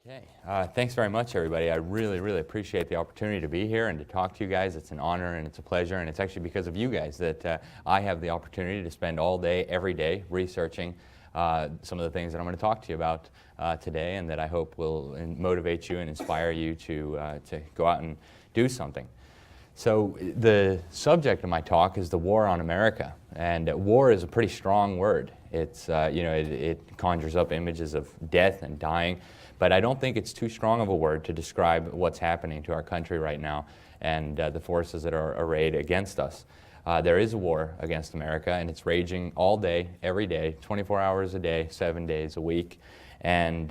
Okay, thanks very much, everybody. I really appreciate the opportunity to be here and to talk to you guys. It's an honor and it's a pleasure, and it's actually because of you guys that I have the opportunity to spend all day, every day, researching some of the things that I'm going to talk to you about today, and that I hope will motivate you and inspire you to go out and do something. So the subject of my talk is the war on America, and war is a pretty strong word. It's it conjures up images of death and dying. But I don't think it's too strong of a word to describe what's happening to our country right now and the forces that are arrayed against us. There is a war against America, and it's raging all day, every day, 24 hours a day, 7 days a week. And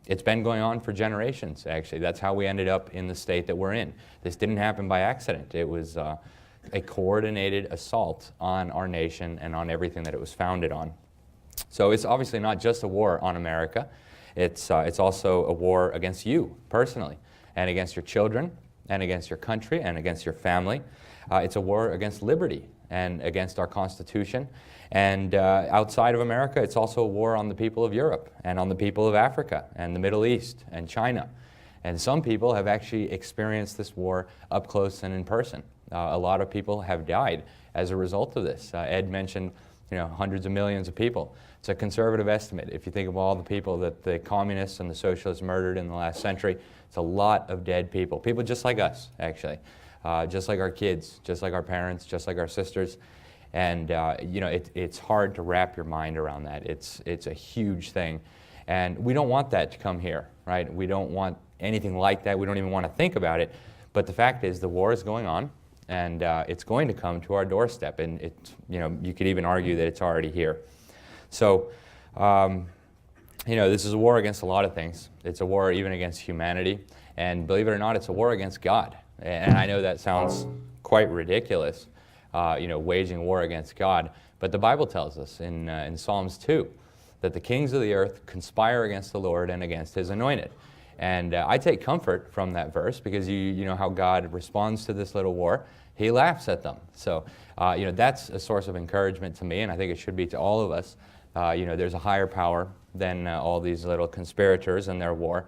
it's been going on for generations, actually. That's how we ended up in the state that we're in. This didn't happen by accident. It was a coordinated assault on our nation and on everything that it was founded on. So it's obviously not just a war on America. It's also a war against you personally, and against your children, and against your country, and against your family. It's a war against liberty and against our Constitution. And outside of America, it's also a war on the people of Europe and on the people of Africa and the Middle East and China. And some people have actually experienced this war up close and in person. A lot of people have died as a result of this. Ed mentioned hundreds of millions of people. It's a conservative estimate. If you think of all the people that the communists and the socialists murdered in the last century, it's a lot of dead people. People just like us, actually. Just like our kids, just like our parents, just like our sisters. And it's hard to wrap your mind around that. It's a huge thing. And we don't want that to come here, right? We don't want anything like that. We don't even want to think about it. But the fact is, the war is going on, and it's going to come to our doorstep. And you could even argue that it's already here. So, this is a war against a lot of things. It's a war even against humanity. And believe it or not, it's a war against God. And I know that sounds quite ridiculous, waging war against God. But the Bible tells us in Psalms 2 that the kings of the earth conspire against the Lord and against His anointed. And I take comfort from that verse because you know how God responds to this little war. He laughs at them. So, that's a source of encouragement to me, and I think it should be to all of us. There's a higher power than all these little conspirators and their war.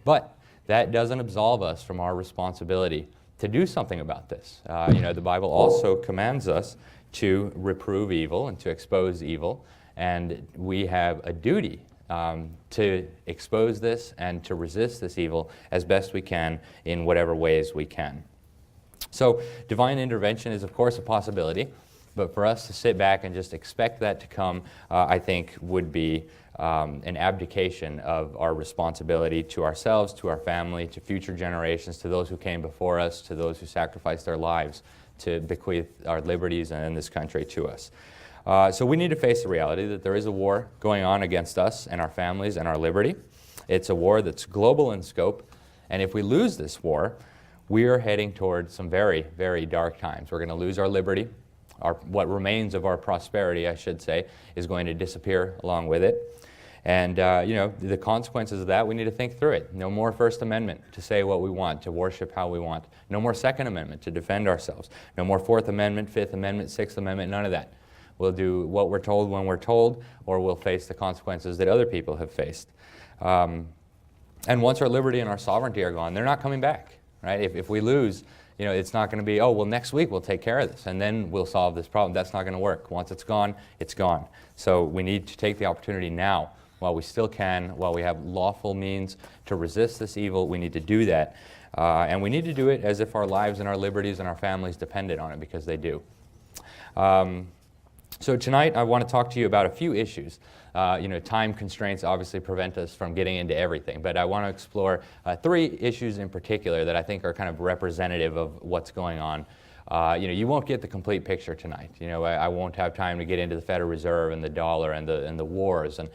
But that doesn't absolve us from our responsibility to do something about this. The Bible also commands us to reprove evil and to expose evil, and we have a duty to expose this and to resist this evil as best we can in whatever ways we can. So divine intervention is, of course, a possibility, but for us to sit back and just expect that to come, I think, would be an abdication of our responsibility to ourselves, to our family, to future generations, to those who came before us, to those who sacrificed their lives to bequeath our liberties and this country to us. So we need to face the reality that there is a war going on against us and our families and our liberty. It's a war that's global in scope, and if we lose this war, we are heading towards some very, very dark times. We're going to lose our liberty. What remains of our prosperity, I should say, is going to disappear along with it. And, the consequences of that, we need to think through it. No more First Amendment to say what we want, to worship how we want. No more Second Amendment to defend ourselves. No more Fourth Amendment, Fifth Amendment, Sixth Amendment, none of that. We'll do what we're told when we're told, or we'll face the consequences that other people have faced. And once our liberty and our sovereignty are gone, they're not coming back, right? If we lose, it's not going to be, next week we'll take care of this, and then we'll solve this problem. That's not going to work. Once it's gone, it's gone. So we need to take the opportunity now, while we still can, while we have lawful means to resist this evil. We need to do that. And we need to do it as if our lives and our liberties and our families depended on it, because they do. So tonight I want to talk to you about a few issues. Time constraints obviously prevent us from getting into everything, but I want to explore 3 issues in particular that I think are kind of representative of what's going on. You won't get the complete picture tonight. I won't have time to get into the Federal Reserve and the dollar and the wars and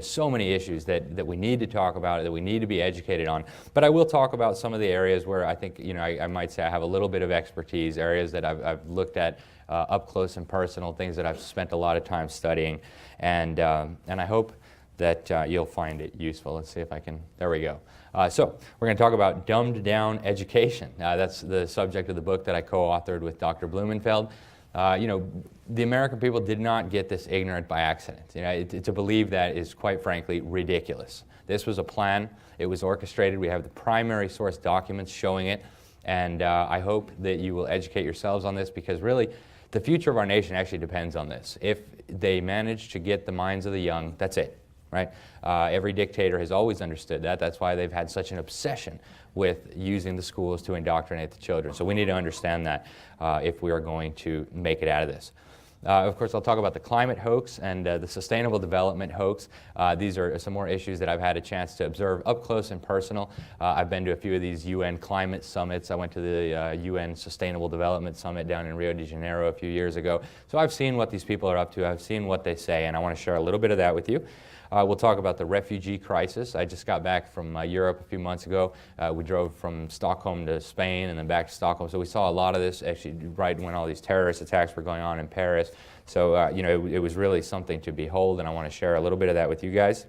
so many issues that we need to talk about, that we need to be educated on. But I will talk about some of the areas where I think, I might say I have a little bit of expertise, areas that I've looked at up close and personal, things that I've spent a lot of time studying. And I hope that you'll find it useful. Let's see if I can, there we go. So we're going to talk about dumbed down education. That's the subject of the book that I co-authored with Dr. Blumenfeld. The American people did not get this ignorant by accident. To believe that is, quite frankly, ridiculous. This was a plan. It was orchestrated. We have the primary source documents showing it. And I hope that you will educate yourselves on this, because really the future of our nation actually depends on this. If they manage to get the minds of the young, that's it, right? Every dictator has always understood that. That's why they've had such an obsession with using the schools to indoctrinate the children. So we need to understand that if we are going to make it out of this. Of course, I'll talk about the climate hoax and the sustainable development hoax. These are some more issues that I've had a chance to observe up close and personal. I've been to a few of these UN climate summits. I went to the UN Sustainable Development Summit down in Rio de Janeiro a few years ago. So I've seen what these people are up to. I've seen what they say, and I want to share a little bit of that with you. We'll talk about the refugee crisis. I just got back from Europe a few months ago. We drove from Stockholm to Spain and then back to Stockholm. So we saw a lot of this actually right when all these terrorist attacks were going on in Paris. So, it was really something to behold, and I want to share a little bit of that with you guys.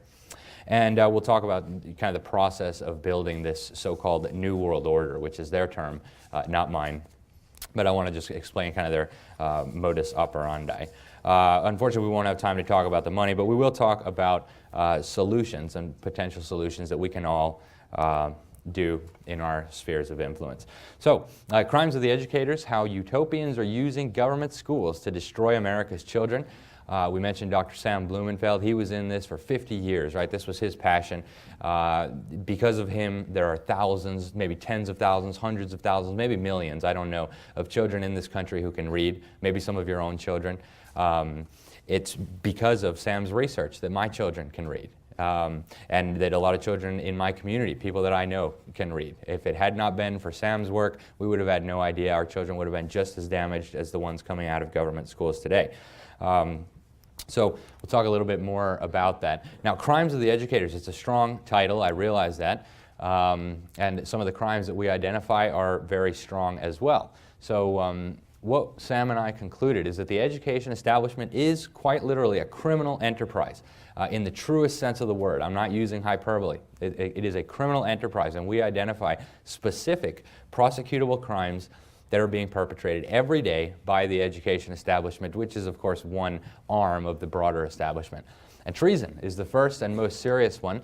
And we'll talk about kind of the process of building this so-called New World Order, which is their term, not mine. But I want to just explain kind of their modus operandi. Unfortunately, we won't have time to talk about the money, but we will talk about solutions and potential solutions that we can all do in our spheres of influence. So, crimes of the educators, how utopians are using government schools to destroy America's children. We mentioned Dr. Sam Blumenfeld. He was in this for 50 years, right? This was his passion. Because of him, there are thousands, maybe tens of thousands, hundreds of thousands, maybe millions, I don't know, of children in this country who can read, maybe some of your own children. It's because of Sam's research that my children can read. And that a lot of children in my community, people that I know, can read. If it had not been for Sam's work, we would have had no idea. Our children would have been just as damaged as the ones coming out of government schools today. So we'll talk a little bit more about that. Now, Crimes of the Educators, it's a strong title, I realize that. And some of the crimes that we identify are very strong as well. So what Sam and I concluded is that the education establishment is quite literally a criminal enterprise in the truest sense of the word. I'm not using hyperbole. It is a criminal enterprise, and we identify specific prosecutable crimes that are being perpetrated every day by the education establishment, which is, of course, one arm of the broader establishment. And treason is the first and most serious one.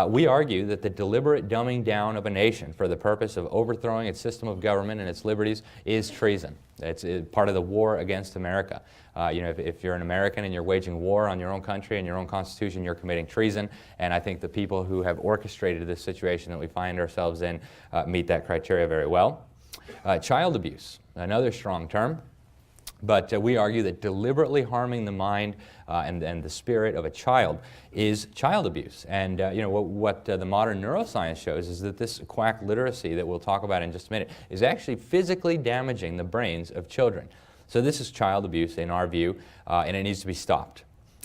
We argue that the deliberate dumbing down of a nation for the purpose of overthrowing its system of government and its liberties is treason. It's part of the war against America. If you're an American and you're waging war on your own country and your own constitution, you're committing treason. And I think the people who have orchestrated this situation that we find ourselves in meet that criteria very well. Child abuse, another strong term. But we argue that deliberately harming the mind and the spirit of a child is child abuse. And what the modern neuroscience shows is that this quack literacy that we'll talk about in just a minute is actually physically damaging the brains of children. So this is child abuse in our view, and it needs to be stopped.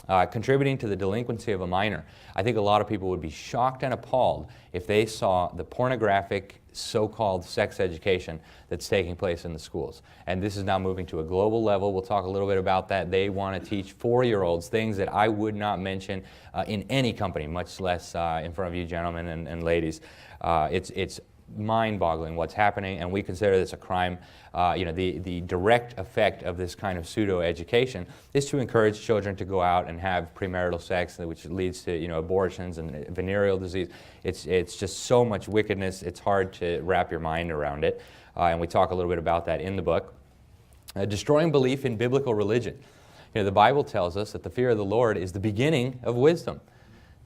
Contributing to the delinquency of a minor. I think a lot of people would be shocked and appalled if they saw the pornographic so-called sex education that's taking place in the schools. And this is now moving to a global level. We'll talk a little bit about that. They want to teach 4-year-olds things that I would not mention in any company, much less in front of you gentlemen and ladies. It's mind-boggling what's happening, and we consider this a crime. The direct effect of this kind of pseudo-education is to encourage children to go out and have premarital sex, which leads to abortions and venereal disease. It's just so much wickedness. It's hard to wrap your mind around it, and we talk a little bit about that in the book. Destroying belief in biblical religion. The Bible tells us that the fear of the Lord is the beginning of wisdom.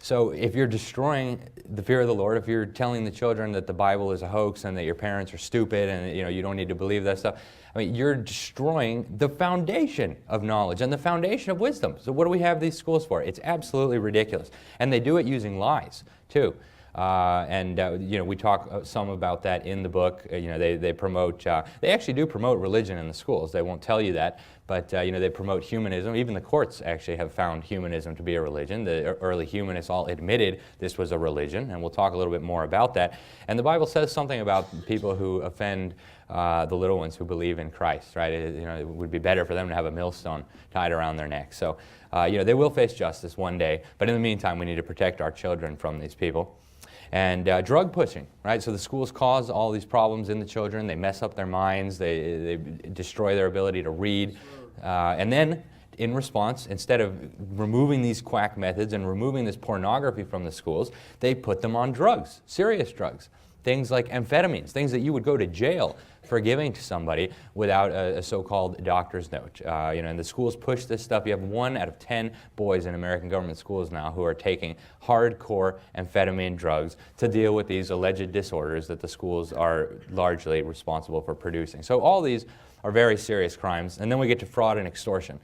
So if you're destroying the fear of the Lord, if you're telling the children that the Bible is a hoax and that your parents are stupid and you don't need to believe that stuff, you're destroying the foundation of knowledge and the foundation of wisdom. So what do we have these schools for? It's absolutely ridiculous. And they do it using lies, too. We talk some about that in the book. They promote, they actually do promote religion in the schools. They won't tell you that, but they promote humanism. Even the courts actually have found humanism to be a religion. The early humanists all admitted this was a religion, and we'll talk a little bit more about that. And the Bible says something about people who offend the little ones who believe in Christ, right? It would be better for them to have a millstone tied around their neck. So, they will face justice one day, but in the meantime, we need to protect our children from these people. And drug pushing, right? So the schools cause all these problems in the children. They mess up their minds. They destroy their ability to read. And then, in response, instead of removing these quack methods and removing this pornography from the schools, they put them on drugs, serious drugs. Things like amphetamines, things that you would go to jail for giving to somebody without a so-called doctor's note. And the schools push this stuff. You have 1 out of 10 boys in American government schools now who are taking hardcore amphetamine drugs to deal with these alleged disorders that the schools are largely responsible for producing. So all these are very serious crimes. And then we get to fraud and extortion.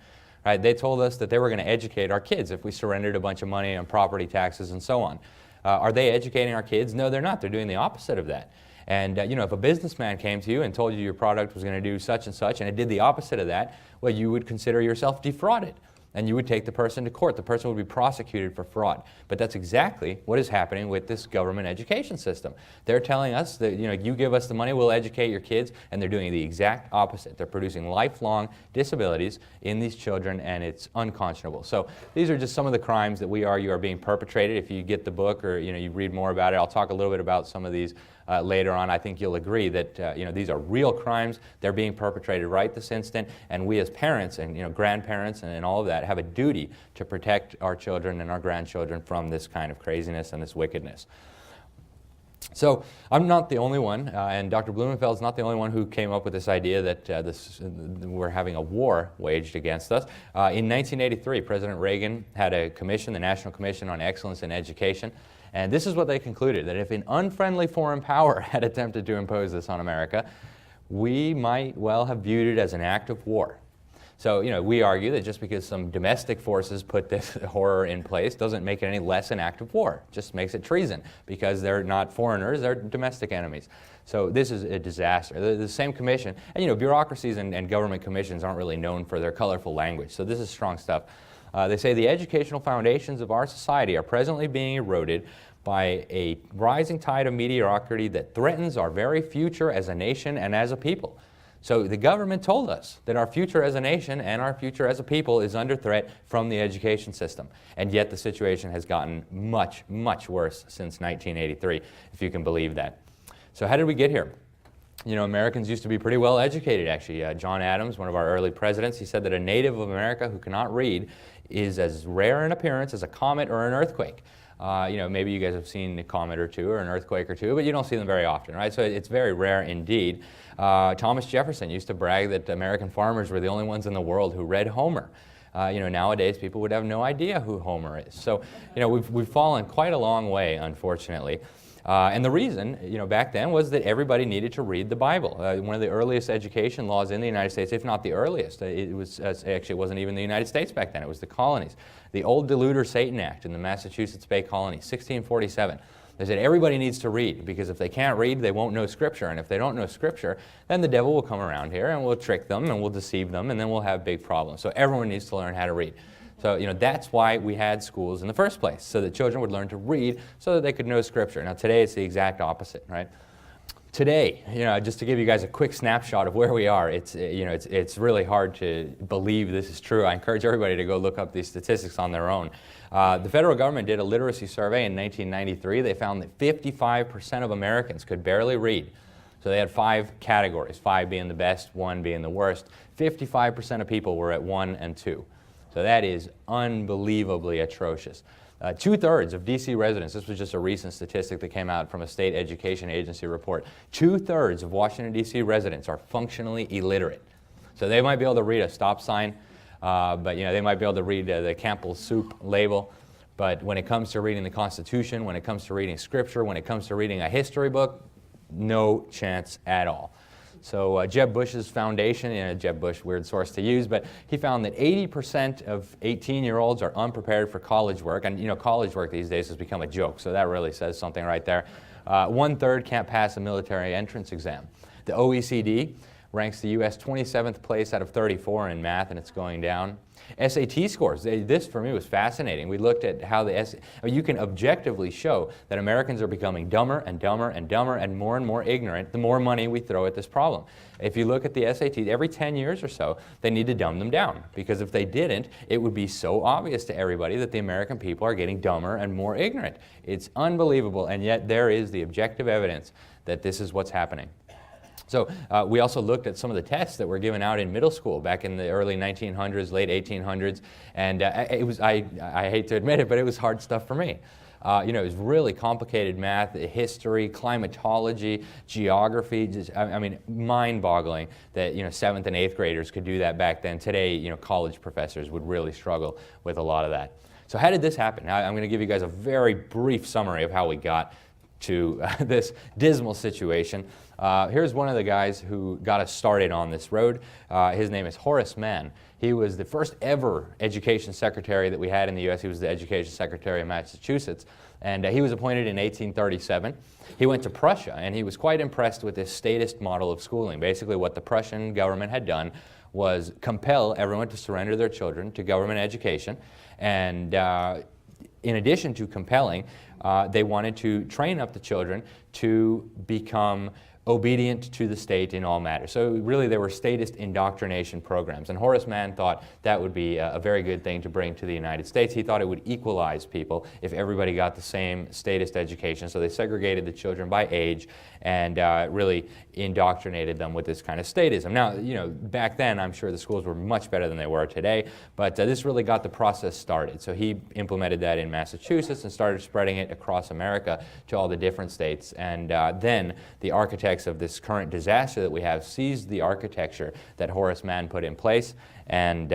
Right? They told us that they were going to educate our kids if we surrendered a bunch of money on property taxes and so on. Are they educating our kids? No, they're not. They're doing the opposite of that. And if a businessman came to you and told you your product was going to do such and such, and it did the opposite of that, well, you would consider yourself defrauded. And you would take the person to court. The person would be prosecuted for fraud. But that's exactly what is happening with this government education system. They're telling us that, you give us the money, we'll educate your kids, and they're doing the exact opposite. They're producing lifelong disabilities in these children, and it's unconscionable. So these are just some of the crimes that we argue are being perpetrated. If you get the book or, you read more about it, I'll talk a little bit about some of these later on. I think you'll agree that these are real crimes. They're being perpetrated right this instant, and we as parents and grandparents and all of that have a duty to protect our children and our grandchildren from this kind of craziness and this wickedness. So I'm not the only one, and Dr. Blumenfeld's not the only one who came up with this idea that we're having a war waged against us. In 1983, President Reagan had a commission, the National Commission on Excellence in Education, and this is what they concluded, that if an unfriendly foreign power had attempted to impose this on America, we might well have viewed it as an act of war. So, we argue that just because some domestic forces put this horror in place doesn't make it any less an act of war. It just makes it treason because they're not foreigners, they're domestic enemies. So this is a disaster. The same commission, and bureaucracies and government commissions aren't really known for their colorful language, so this is strong stuff. They say the educational foundations of our society are presently being eroded by a rising tide of mediocrity that threatens our very future as a nation and as a people. So the government told us that our future as a nation and our future as a people is under threat from the education system. And yet the situation has gotten much, much worse since 1983, if you can believe that. So how did we get here? Americans used to be pretty well educated, actually. John Adams, one of our early presidents, he said that a native of America who cannot read is as rare in appearance as a comet or an earthquake. Maybe you guys have seen a comet or two or an earthquake or two, but you don't see them very often, right? So it's very rare indeed. Thomas Jefferson used to brag that American farmers were the only ones in the world who read Homer. Nowadays people would have no idea who Homer is. So, we've fallen quite a long way, unfortunately. And the reason, back then was that everybody needed to read the Bible. One of the earliest education laws in the United States, if not the earliest, it wasn't even the United States back then, it was the colonies. The Old Deluder Satan Act in the Massachusetts Bay Colony, 1647. They said everybody needs to read, because if they can't read, they won't know Scripture. And if they don't know Scripture, then the devil will come around here and we'll trick them and we'll deceive them, and then we'll have big problems. So everyone needs to learn how to read. So, that's why we had schools in the first place, so that children would learn to read so that they could know Scripture. Now today it's the exact opposite, right? Today, just to give you guys a quick snapshot of where we are, it's really hard to believe this is true. I encourage everybody to go look up these statistics on their own. The federal government did a literacy survey in 1993. They found that 55% of Americans could barely read. So they had 5 categories, 5 being the best, 1 being the worst. 55% of people were at 1 and 2. So that is unbelievably atrocious. 2/3 of D.C. residents, this was just a recent statistic that came out from a state education agency report, 2/3 of Washington, D.C. residents are functionally illiterate. So they might be able to read a stop sign, but they might be able to read the Campbell's soup label. But when it comes to reading the Constitution, when it comes to reading Scripture, when it comes to reading a history book, no chance at all. So Jeb Bush's foundation, Jeb Bush, weird source to use, but he found that 80% of 18-year-olds are unprepared for college work. And college work these days has become a joke, so that really says something right there. 1/3 can't pass a military entrance exam. The OECD ranks the U.S. 27th place out of 34 in math, and it's going down. SAT scores, this for me was fascinating. We looked at how you can objectively show that Americans are becoming dumber and dumber and dumber and more ignorant the more money we throw at this problem. If you look at the SAT, every 10 years or so, they need to dumb them down, because if they didn't, it would be so obvious to everybody that the American people are getting dumber and more ignorant. It's unbelievable, and yet there is the objective evidence that this is what's happening. So we also looked at some of the tests that were given out in middle school back in the early 1900s, late 1800s, and I hate to admit it, but it was hard stuff for me. It was really complicated math, history, climatology, geography, mind-boggling that, 7th and 8th graders could do that back then. Today, college professors would really struggle with a lot of that. So how did this happen? I'm going to give you guys a very brief summary of how we got to this dismal situation. Here's one of the guys who got us started on this road. His name is Horace Mann. He was the first ever education secretary that we had in the U.S. He was the education secretary of Massachusetts, and he was appointed in 1837. He went to Prussia, and he was quite impressed with this statist model of schooling. Basically, what the Prussian government had done was compel everyone to surrender their children to government education, and in addition to compelling, they wanted to train up the children to become obedient to the state in all matters. So really there were statist indoctrination programs, and Horace Mann thought that would be a very good thing to bring to the United States. He thought it would equalize people if everybody got the same statist education, so they segregated the children by age and really indoctrinated them with this kind of statism. Now, back then I'm sure the schools were much better than they were today, but this really got the process started. So he implemented that in Massachusetts and started spreading it across America to all the different states, and then the architects of this current disaster that we have seized the architecture that Horace Mann put in place, and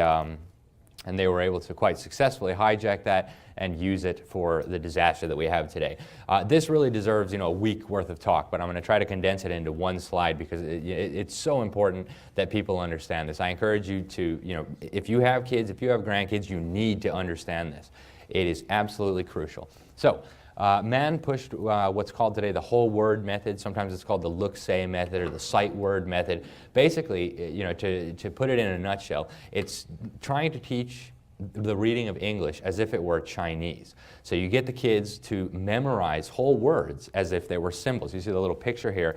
they were able to quite successfully hijack that and use it for the disaster that we have today. This really deserves, a week worth of talk, but I'm going to try to condense it into one slide because it's so important that people understand this. I encourage you to, if you have kids, if you have grandkids, you need to understand this. It is absolutely crucial. So, Mann pushed what's called today the whole word method. Sometimes it's called the look-say method or the sight word method. Basically, to put it in a nutshell, it's trying to teach the reading of English as if it were Chinese. So you get the kids to memorize whole words as if they were symbols. You see the little picture here.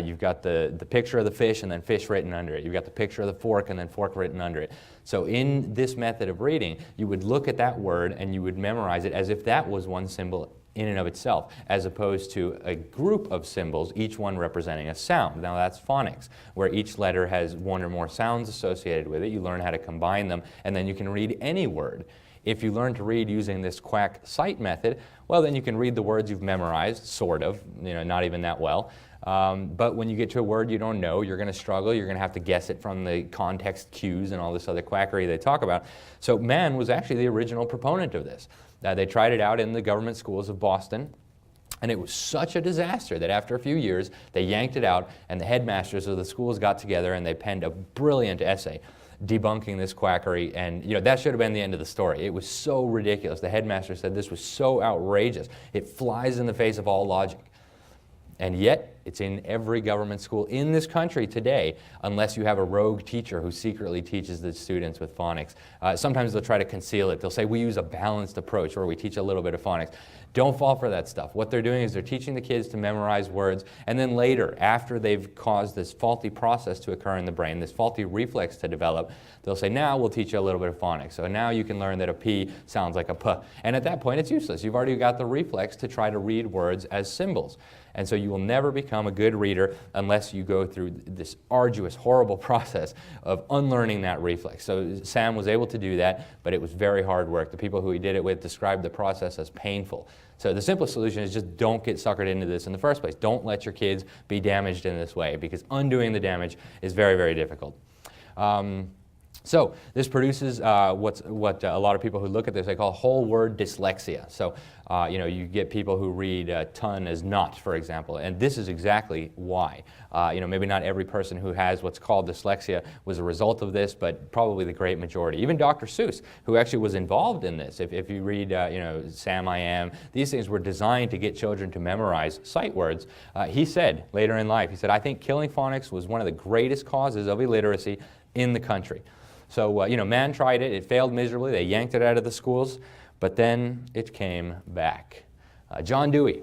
You've got the picture of the fish and then fish written under it. You've got the picture of the fork and then fork written under it. So in this method of reading, you would look at that word and you would memorize it as if that was one symbol in and of itself, as opposed to a group of symbols, each one representing a sound. Now that's phonics, where each letter has one or more sounds associated with it. You learn how to combine them, and then you can read any word. If you learn to read using this quack sight method, well, then you can read the words you've memorized, sort of, not even that well. But when you get to a word you don't know, you're going to struggle. You're going to have to guess it from the context cues and all this other quackery they talk about. So Mann was actually the original proponent of this. They tried it out in the government schools of Boston, and it was such a disaster that after a few years, they yanked it out, and the headmasters of the schools got together and they penned a brilliant essay debunking this quackery, and that should have been the end of the story. It was so ridiculous. The headmaster said this was so outrageous. It flies in the face of all logic. And yet, it's in every government school in this country today, unless you have a rogue teacher who secretly teaches the students with phonics. Sometimes they'll try to conceal it. They'll say, we use a balanced approach, or we teach a little bit of phonics. Don't fall for that stuff. What they're doing is they're teaching the kids to memorize words, and then later, after they've caused this faulty process to occur in the brain, this faulty reflex to develop, they'll say, now we'll teach you a little bit of phonics. So now you can learn that a P sounds like a P. And at that point, it's useless. You've already got the reflex to try to read words as symbols. And so you will never become a good reader unless you go through this arduous, horrible process of unlearning that reflex. So Sam was able to do that, but it was very hard work. The people who he did it with described the process as painful. So the simplest solution is just don't get suckered into this in the first place. Don't let your kids be damaged in this way, because undoing the damage is very, very difficult. So this produces what a lot of people who look at this, they call whole word dyslexia. So you get people who read ton as not, for example, and this is exactly why. Maybe not every person who has what's called dyslexia was a result of this, but probably the great majority. Even Dr. Seuss, who actually was involved in this. If you read, Sam I Am, these things were designed to get children to memorize sight words. He said later in life, he said, "I think killing phonics was one of the greatest causes of illiteracy in the country." So, man tried it. It failed miserably. They yanked it out of the schools, but then it came back. John Dewey,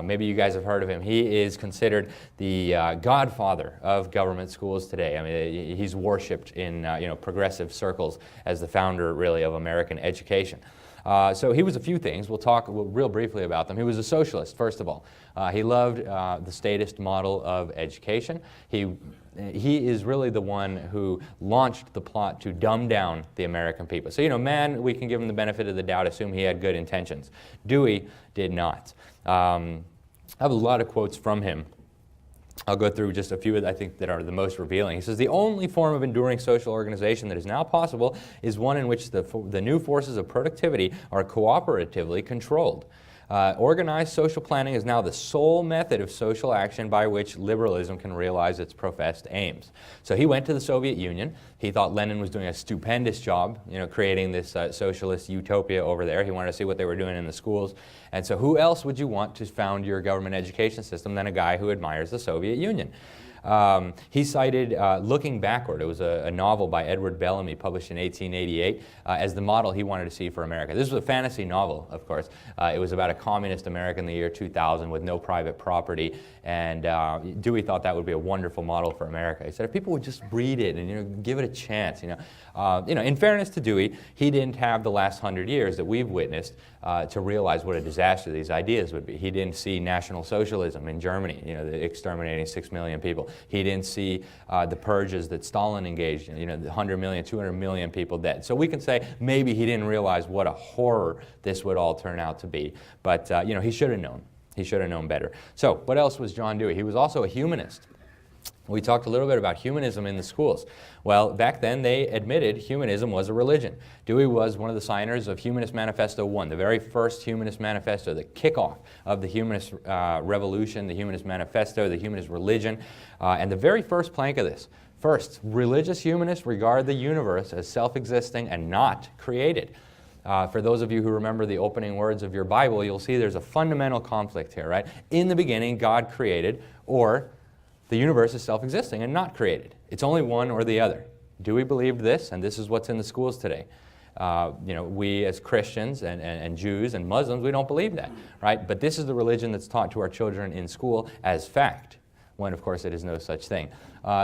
maybe you guys have heard of him. He is considered the godfather of government schools today. I mean, he's worshipped in progressive circles as the founder, really, of American education. So he was a few things. We'll talk real briefly about them. He was a socialist, first of all. He loved the statist model of education. He is really the one who launched the plot to dumb down the American people. So, man, we can give him the benefit of the doubt, assume he had good intentions. Dewey did not. I have a lot of quotes from him. I'll go through just a few I think that are the most revealing. He says, "The only form of enduring social organization that is now possible is one in which the new forces of productivity are cooperatively controlled. Organized social planning is now the sole method of social action by which liberalism can realize its professed aims." So he went to the Soviet Union. He thought Lenin was doing a stupendous job, creating this socialist utopia over there. He wanted to see what they were doing in the schools. And so who else would you want to found your government education system than a guy who admires the Soviet Union? He cited Looking Backward. It was a novel by Edward Bellamy published in 1888 as the model he wanted to see for America. This was a fantasy novel, of course. It was about a communist America in the year 2000 with no private property, and Dewey thought that would be a wonderful model for America. He said if people would just read it and give it a chance. In fairness to Dewey, he didn't have the last 100 years that we've witnessed to realize what a disaster these ideas would be. He didn't see National Socialism in Germany, exterminating 6 million people. He didn't see the purges that Stalin engaged in, the 100 million, 200 million people dead. So we can say maybe he didn't realize what a horror this would all turn out to be. But, he should have known. He should have known better. So what else was John Dewey? He was also a humanist. We talked a little bit about humanism in the schools. Well, back then they admitted humanism was a religion. Dewey was one of the signers of Humanist Manifesto 1, the very first Humanist Manifesto, the kickoff of the Humanist Revolution, the Humanist Manifesto, the Humanist religion, and the very first plank of this. First, religious humanists regard the universe as self-existing and not created. For those of you who remember the opening words of your Bible, you'll see there's a fundamental conflict here, right? In the beginning, God created, or the universe is self-existing and not created. It's only one or the other. Dewey believed this, and this is what's in the schools today. We as Christians and Jews and Muslims, we don't believe that, right? But this is the religion that's taught to our children in school as fact, when of course it is no such thing.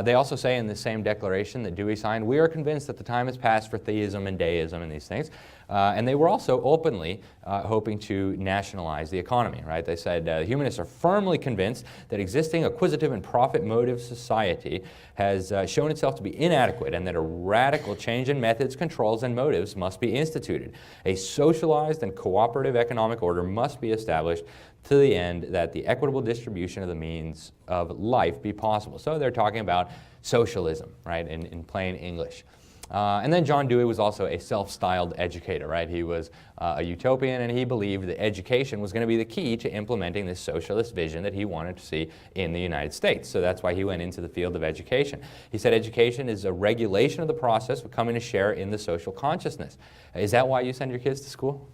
They also say in the same declaration that Dewey signed, "We are convinced that the time has passed for theism and deism and these things." And they were also openly hoping to nationalize the economy, right? They said, humanists are firmly convinced that existing acquisitive and profit-motive society has shown itself to be inadequate and that a radical change in methods, controls, and motives must be instituted. A socialized and cooperative economic order must be established to the end that the equitable distribution of the means of life be possible. So they're talking about socialism, right, in plain English. And then John Dewey was also a self-styled educator, right? He was a utopian, and he believed that education was going to be the key to implementing this socialist vision that he wanted to see in the United States. So that's why he went into the field of education. He said education is a regulation of the process of coming to share in the social consciousness. Is that why you send your kids to school?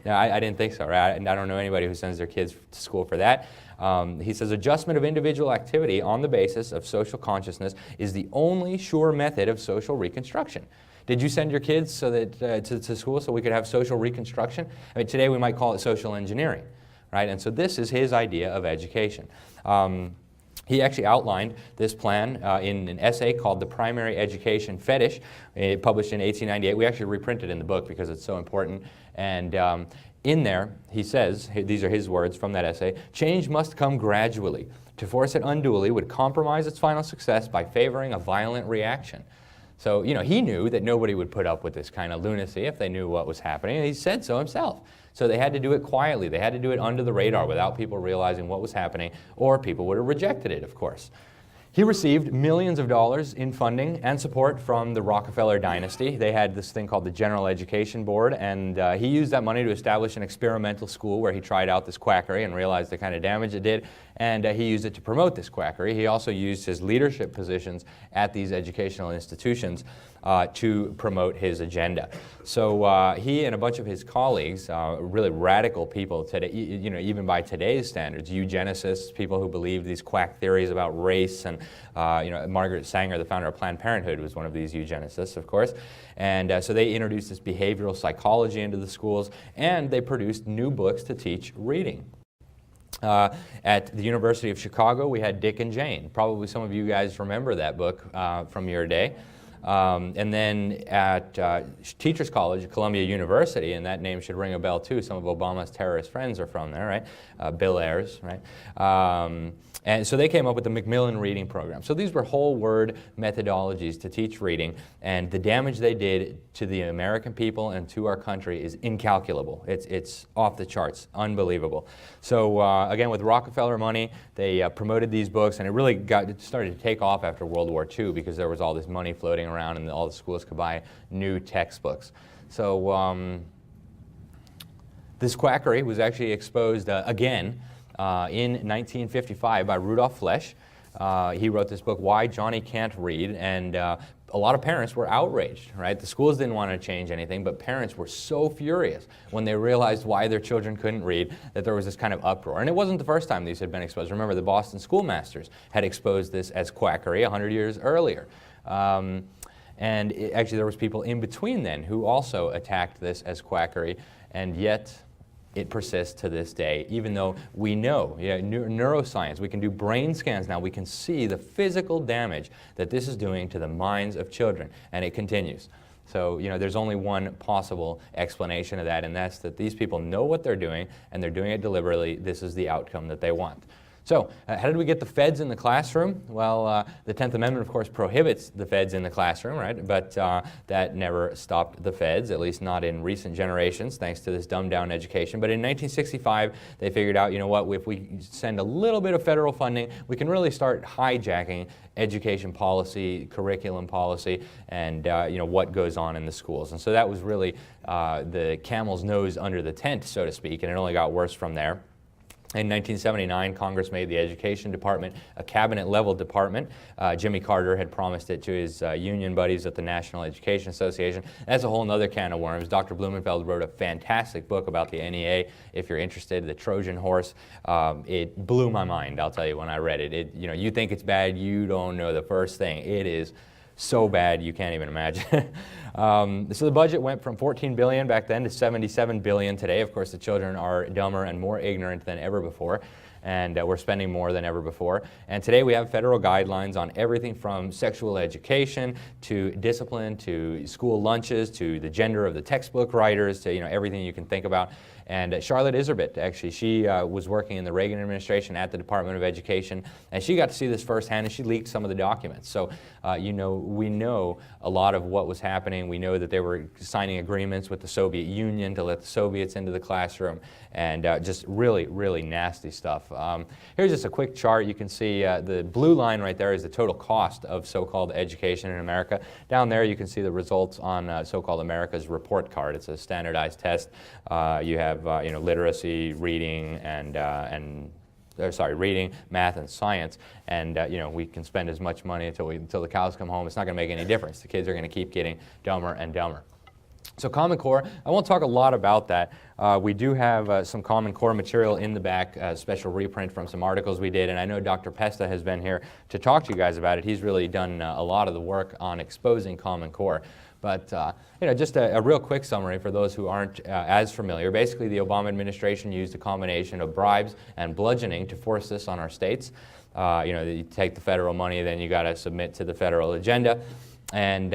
No, I didn't think so, right? I don't know anybody who sends their kids to school for that. He says adjustment of individual activity on the basis of social consciousness is the only sure method of social reconstruction. Did you send your kids so that to school so we could have social reconstruction? I mean, today we might call it social engineering, right? And so this is his idea of education. He actually outlined this plan in an essay called The Primary Education Fetish, published in 1898. We actually reprinted it in the book because it's so important. And in there, he says, these are his words from that essay, change must come gradually. To force it unduly would compromise its final success by favoring a violent reaction. So, he knew that nobody would put up with this kind of lunacy if they knew what was happening, and he said so himself. So they had to do it quietly. They had to do it under the radar without people realizing what was happening, or people would have rejected it, of course. He received millions of dollars in funding and support from the Rockefeller dynasty. They had this thing called the General Education Board, and he used that money to establish an experimental school where he tried out this quackery and realized the kind of damage it did, and he used it to promote this quackery. He also used his leadership positions at these educational institutions to promote his agenda. So he and a bunch of his colleagues, really radical people today, even by today's standards, eugenicists, people who believed these quack theories about race, and Margaret Sanger, the founder of Planned Parenthood, was one of these eugenicists, of course. And so they introduced this behavioral psychology into the schools, and they produced new books to teach reading. At the University of Chicago, we had Dick and Jane. Probably some of you guys remember that book from your day. And then at Teachers College at Columbia University, and that name should ring a bell too, some of Obama's terrorist friends are from there, right? Bill Ayers, right? And so they came up with the Macmillan Reading Program. So these were whole word methodologies to teach reading, and the damage they did to the American people and to our country is incalculable. It's off the charts, unbelievable. So again, with Rockefeller money, they promoted these books, and it started to take off after World War II because there was all this money floating around and all the schools could buy new textbooks. So this quackery was actually exposed again in 1955 by Rudolf Flesch. He wrote this book, Why Johnny Can't Read, and a lot of parents were outraged, right? The schools didn't want to change anything, but parents were so furious when they realized why their children couldn't read that there was this kind of uproar. And it wasn't the first time these had been exposed. Remember, the Boston schoolmasters had exposed this as quackery 100 years earlier. And actually there was people in between then who also attacked this as quackery, and yet it persists to this day, even though we know, neuroscience, we can do brain scans now, we can see the physical damage that this is doing to the minds of children, and it continues. So, there's only one possible explanation of that, and that's that these people know what they're doing, and they're doing it deliberately. This is the outcome that they want. So, how did we get the feds in the classroom? Well, the 10th Amendment, of course, prohibits the feds in the classroom, right? But that never stopped the feds, at least not in recent generations, thanks to this dumbed-down education. But in 1965, they figured out, if we send a little bit of federal funding, we can really start hijacking education policy, curriculum policy, and what goes on in the schools. And so that was really the camel's nose under the tent, so to speak, and it only got worse from there. In 1979, Congress made the Education Department a cabinet-level department. Jimmy Carter had promised it to his union buddies at the National Education Association. That's a whole other can of worms. Dr. Blumenfeld wrote a fantastic book about the NEA. If you're interested, The Trojan Horse. It blew my mind, I'll tell you, when I read it. You think it's bad, you don't know the first thing. It is so bad you can't even imagine. So the budget went from $14 billion back then to $77 billion today. Of course, the children are dumber and more ignorant than ever before, and we're spending more than ever before. And today we have federal guidelines on everything from sexual education to discipline to school lunches to the gender of the textbook writers to everything you can think about. And Charlotte Iserbyt, actually, she was working in the Reagan administration at the Department of Education, and she got to see this firsthand, and she leaked some of the documents. So, we know a lot of what was happening. We know that they were signing agreements with the Soviet Union to let the Soviets into the classroom, and just really, really nasty stuff. Here's just a quick chart. You can see the blue line right there is the total cost of so-called education in America. Down there, you can see the results on so-called America's report card. It's a standardized test. You have literacy, reading, reading, math, and science, and we can spend as much money until the cows come home. It's not going to make any difference. The kids are going to keep getting dumber and dumber. So Common Core, I won't talk a lot about that. We do have some Common Core material in the back, a special reprint from some articles we did, and I know Dr. Pesta has been here to talk to you guys about it. He's really done a lot of the work on exposing Common Core. But just a real quick summary for those who aren't as familiar. Basically, the Obama administration used a combination of bribes and bludgeoning to force this on our states. You take the federal money, then you got to submit to the federal agenda. And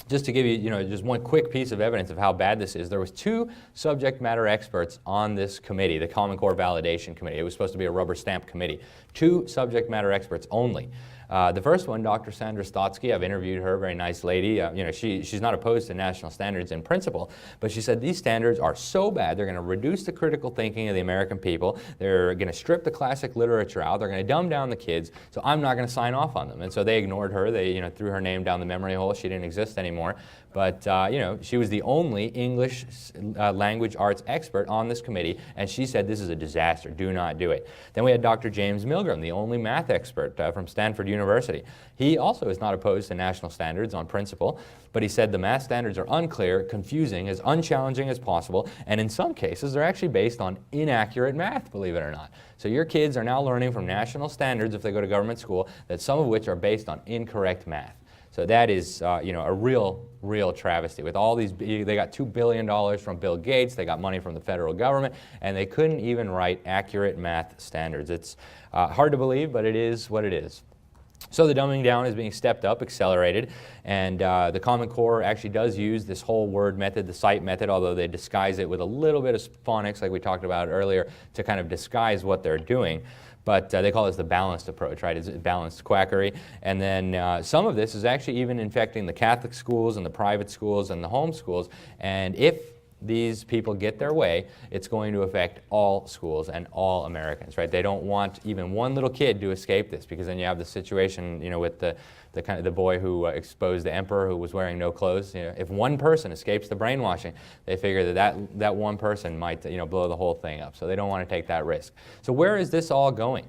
just to give you, just one quick piece of evidence of how bad this is, there was 2 subject matter experts on this committee, the Common Core Validation Committee. It was supposed to be a rubber stamp committee. 2 subject matter experts only. The first one, Dr. Sandra Stotsky, I've interviewed her, very nice lady. She's not opposed to national standards in principle, but she said these standards are so bad, they're going to reduce the critical thinking of the American people, they're going to strip the classic literature out, they're going to dumb down the kids, so I'm not going to sign off on them. And so they ignored her, they threw her name down the memory hole, she didn't exist anymore. But she was the only English language arts expert on this committee, and she said this is a disaster, do not do it. Then we had Dr. James Milgram, the only math expert from Stanford University. He also is not opposed to national standards on principle, but he said the math standards are unclear, confusing, as unchallenging as possible, and in some cases they're actually based on inaccurate math, believe it or not. So your kids are now learning from national standards if they go to government school, that some of which are based on incorrect math. So that is, a real travesty. With all these, they got $2 billion from Bill Gates, they got money from the federal government, and they couldn't even write accurate math standards. It's hard to believe, but it is what it is. So the dumbing down is being stepped up, accelerated, and the Common Core actually does use this whole word method, the cite method, although they disguise it with a little bit of phonics, like we talked about earlier, to kind of disguise what they're doing. But they call this the balanced approach, right? It's balanced quackery. And then some of this is actually even infecting the Catholic schools and the private schools and the home schools. And if these people get their way, it's going to affect all schools and all Americans, right? They don't want even one little kid to escape this, because then you have the situation, with the boy who exposed the emperor who was wearing no clothes. If one person escapes the brainwashing, they figure that one person might, blow the whole thing up. So they don't want to take that risk. So where is this all going?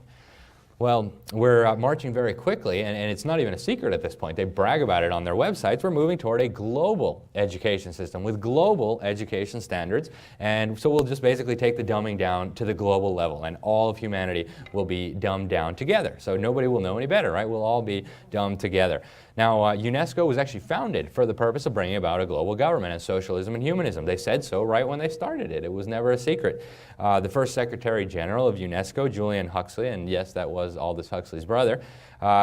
Well, we're marching very quickly, and it's not even a secret at this point. They brag about it on their websites. We're moving toward a global education system with global education standards, and so we'll just basically take the dumbing down to the global level, and all of humanity will be dumbed down together. So nobody will know any better, right? We'll all be dumbed together. Now, UNESCO was actually founded for the purpose of bringing about a global government and socialism and humanism. They said so right when they started it. It was never a secret. The first Secretary General of UNESCO, Julian Huxley, and yes, that was Aldous Huxley's brother,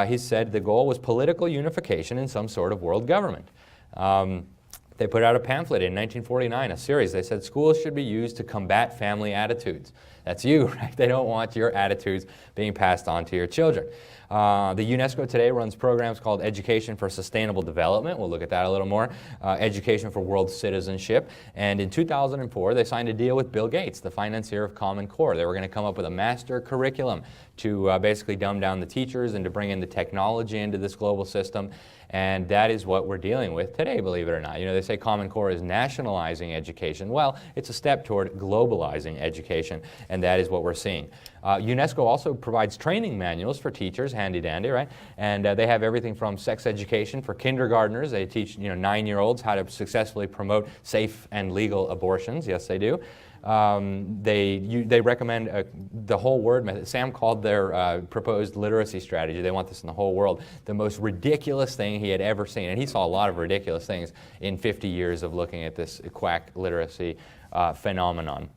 he said the goal was political unification in some sort of world government. They put out a pamphlet in 1949, a series. They said schools should be used to combat family attitudes. That's you, right? They don't want your attitudes being passed on to your children. The UNESCO today runs programs called Education for Sustainable Development. We'll look at that a little more. Education for World Citizenship. And in 2004, they signed a deal with Bill Gates, the financier of Common Core. They were going to come up with a master curriculum to basically dumb down the teachers and to bring in the technology into this global system. And that is what we're dealing with today, believe it or not. They say Common Core is nationalizing education. Well, it's a step toward globalizing education, and that is what we're seeing. UNESCO also provides training manuals for teachers, handy-dandy, right? And they have everything from sex education for kindergartners. They teach 9-year-olds how to successfully promote safe and legal abortions. Yes, they do. They recommend the whole word method. Sam called their proposed literacy strategy, they want this in the whole world, the most ridiculous thing he had ever seen. And he saw a lot of ridiculous things in 50 years of looking at this quack literacy phenomenon.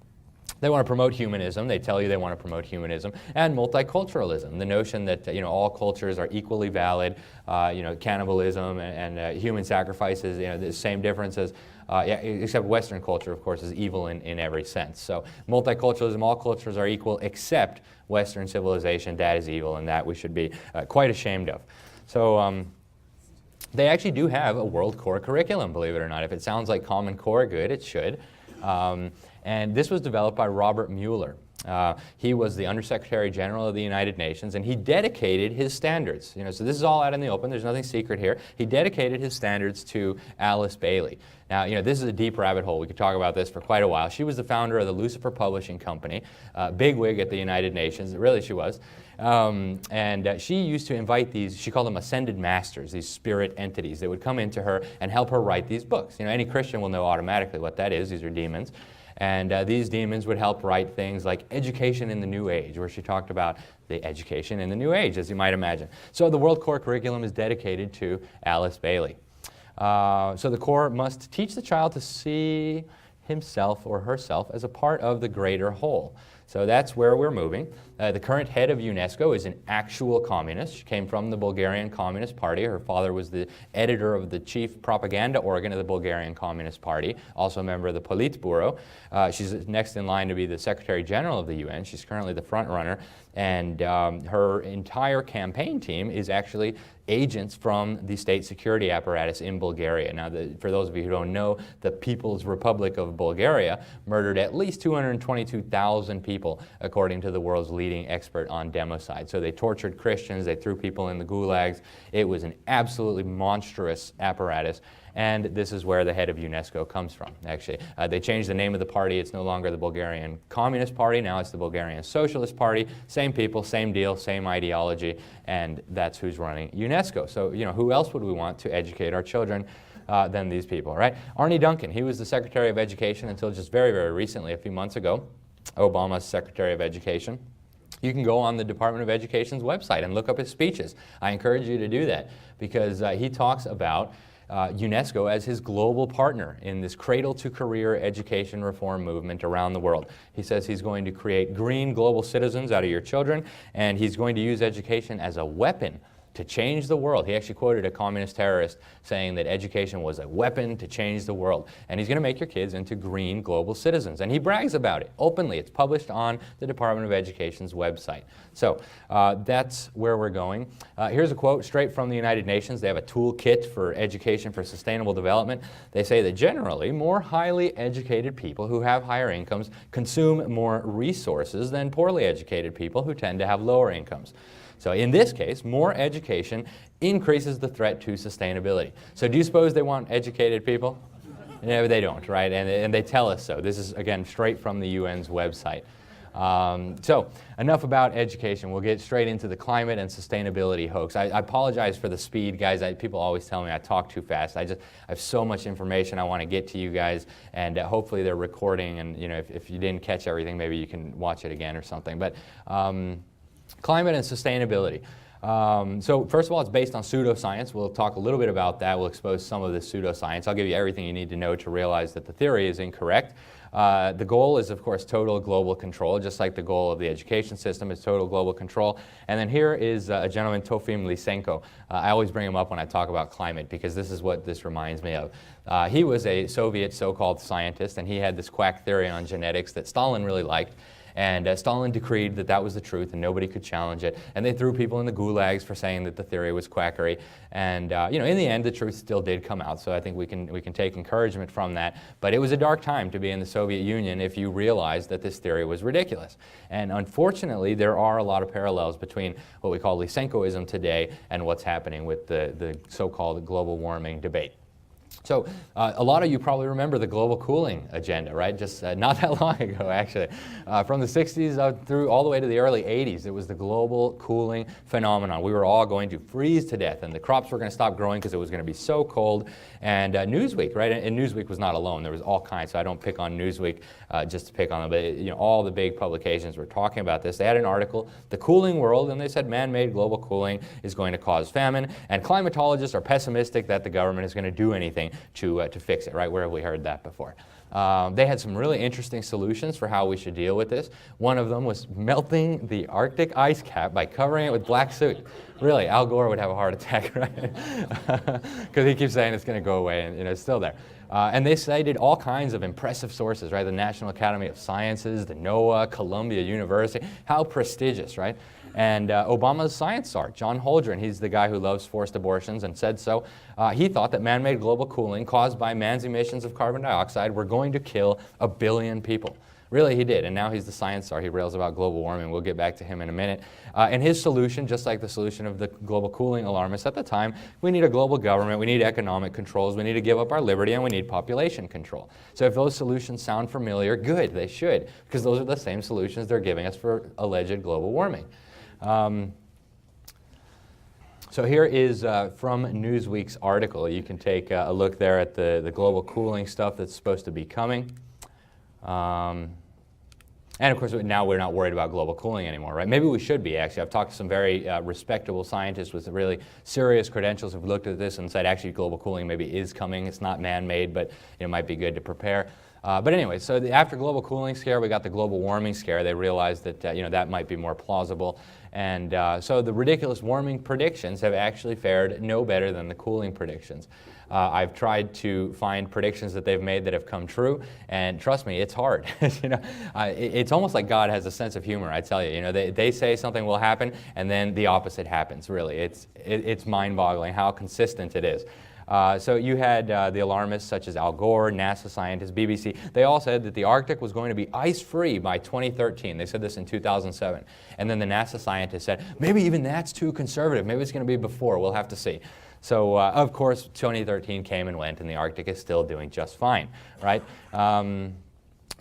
They want to promote humanism. They tell you they want to promote humanism and multiculturalism. The notion that all cultures are equally valid. Cannibalism and human sacrifices. The same differences. Except Western culture, of course, is evil in every sense. So multiculturalism, all cultures are equal except Western civilization. That is evil, and that we should be quite ashamed of. So they actually do have a World Core curriculum, believe it or not. If it sounds like Common Core, good, it should. And this was developed by Robert Mueller. He was the Undersecretary General of the United Nations, and he dedicated his standards. So this is all out in the open. There's nothing secret here. He dedicated his standards to Alice Bailey. Now, this is a deep rabbit hole. We could talk about this for quite a while. She was the founder of the Lucifer Publishing Company, bigwig at the United Nations. Really, she was. And she used to invite these, she called them ascended masters, these spirit entities that would come into her and help her write these books. Any Christian will know automatically what that is. These are demons. And these demons would help write things like Education in the New Age, where she talked about the education in the New Age, as you might imagine. So the World Core curriculum is dedicated to Alice Bailey. So the core must teach the child to see himself or herself as a part of the greater whole. So that's where we're moving. The current head of UNESCO is an actual communist. She came from the Bulgarian Communist Party. Her father was the editor of the chief propaganda organ of the Bulgarian Communist Party, also a member of the Politburo. She's next in line to be the Secretary General of the UN. She's currently the front runner. And her entire campaign team is actually agents from the state security apparatus in Bulgaria. Now, for those of you who don't know, the People's Republic of Bulgaria murdered at least 222,000 people, according to the world's leading expert on democide. So they tortured Christians, they threw people in the gulags. It was an absolutely monstrous apparatus. And this is where the head of UNESCO comes from, actually. They changed the name of the party. It's no longer the Bulgarian Communist Party. Now it's the Bulgarian Socialist Party. Same people, same deal, same ideology, and that's who's running UNESCO. So, who else would we want to educate our children than these people, right? Arne Duncan, he was the Secretary of Education until just very, very recently, a few months ago, Obama's Secretary of Education. You can go on the Department of Education's website and look up his speeches. I encourage you to do that because he talks about UNESCO as his global partner in this cradle-to-career education reform movement around the world. He says he's going to create green global citizens out of your children, and he's going to use education as a weapon to change the world. He actually quoted a communist terrorist saying that education was a weapon to change the world. And he's going to make your kids into green global citizens. And he brags about it openly. It's published on the Department of Education's website. So that's where we're going. Here's a quote straight from the United Nations. They have a toolkit for education for sustainable development. They say that generally, more highly educated people who have higher incomes consume more resources than poorly educated people who tend to have lower incomes. So in this case, more education increases the threat to sustainability. So do you suppose they want educated people? No, they don't, right? And they tell us so. This is, again, straight from the UN's website. So enough about education. We'll get straight into the climate and sustainability hoax. I apologize for the speed, guys. People always tell me I talk too fast. I have so much information I want to get to you guys, and hopefully they're recording. And if you didn't catch everything, maybe you can watch it again or something. But climate and sustainability. So first of all, it's based on pseudoscience. We'll talk a little bit about that. We'll expose some of the pseudoscience. I'll give you everything you need to know to realize that the theory is incorrect. The goal is, of course, total global control, just like the goal of the education system is total global control. And then here is a gentleman, Trofim Lysenko. I always bring him up when I talk about climate because this is what this reminds me of. He was a Soviet so-called scientist, and he had this quack theory on genetics that Stalin really liked. And Stalin decreed that that was the truth and nobody could challenge it. And they threw people in the gulags for saying that the theory was quackery. And in the end, the truth still did come out. So I think we can take encouragement from that. But it was a dark time to be in the Soviet Union if you realized that this theory was ridiculous. And unfortunately, there are a lot of parallels between what we call Lysenkoism today and what's happening with the so-called global warming debate. So a lot of you probably remember the global cooling agenda, right? Just not that long ago, actually. From the 60s through all the way to the early 80s, it was the global cooling phenomenon. We were all going to freeze to death, and the crops were going to stop growing because it was going to be so cold. And Newsweek, right? And Newsweek was not alone. There was all kinds, so I don't pick on Newsweek just to pick on them. But all the big publications were talking about this. They had an article, The Cooling World, and they said man-made global cooling is going to cause famine. And climatologists are pessimistic that the government is going to do anything to fix it, right? Where have we heard that before? They had some really interesting solutions for how we should deal with this. One of them was melting the Arctic ice cap by covering it with black soot. Really, Al Gore would have a heart attack, right? Because he keeps saying it's going to go away, and it's still there. And they cited all kinds of impressive sources, right? The National Academy of Sciences, the NOAA, Columbia University. How prestigious, right? And Obama's science czar, John Holdren, he's the guy who loves forced abortions and said so. He thought that man-made global cooling caused by man's emissions of carbon dioxide were going to kill 1 billion people. Really, he did, and now he's the science czar. He rails about global warming. We'll get back to him in a minute. And his solution, just like the solution of the global cooling alarmists at the time, we need a global government, we need economic controls, we need to give up our liberty, and we need population control. So if those solutions sound familiar, good, they should, because those are the same solutions they're giving us for alleged global warming. So here is from Newsweek's article. You can take a look there at the global cooling stuff that's supposed to be coming. And of course, now we're not worried about global cooling anymore, right? Maybe we should be, actually. I've talked to some very respectable scientists with really serious credentials who've looked at this and said, actually, global cooling maybe is coming. It's not man-made, but it might be good to prepare. But anyway, so after global cooling scare, we got the global warming scare. They realized that that might be more plausible. And so the ridiculous warming predictions have actually fared no better than the cooling predictions. I've tried to find predictions that they've made that have come true, and trust me, it's hard. It's almost like God has a sense of humor, I tell you. They say something will happen, and then the opposite happens, really. It's mind-boggling how consistent it is. So you had the alarmists such as Al Gore, NASA scientists, BBC. They all said that the Arctic was going to be ice-free by 2013. They said this in 2007. And then the NASA scientists said, maybe even that's too conservative. Maybe it's going to be before. We'll have to see. So, of course, 2013 came and went, and the Arctic is still doing just fine, right?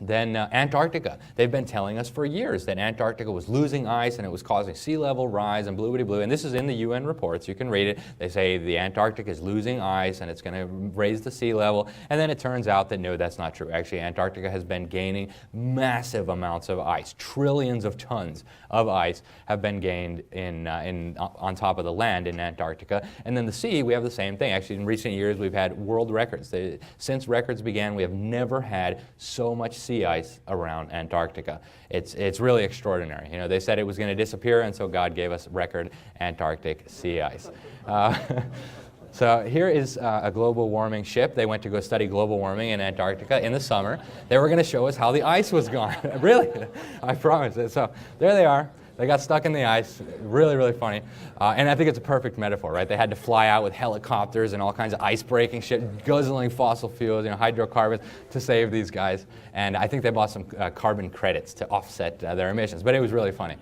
Then Antarctica. They've been telling us for years that Antarctica was losing ice and it was causing sea level rise and blue. And this is in the UN reports. You can read it. They say the Antarctic is losing ice and it's going to raise the sea level. And then it turns out that no, that's not true. Actually, Antarctica has been gaining massive amounts of ice. Trillions of tons of ice have been gained on top of the land in Antarctica. And then the sea, we have the same thing. Actually, in recent years, we've had world records. Since records began, we have never had so much sea ice around Antarctica. It's really extraordinary. They said it was going to disappear, and so God gave us record Antarctic sea ice. So here is a global warming ship. They went to go study global warming in Antarctica in the summer. They were going to show us how the ice was gone. Really, I promise it. So there they are. They got stuck in the ice. Really, really funny. And I think it's a perfect metaphor, right? They had to fly out with helicopters and all kinds of ice-breaking shit, guzzling fossil fuels, hydrocarbons to save these guys. And I think they bought some carbon credits to offset their emissions. But it was really funny.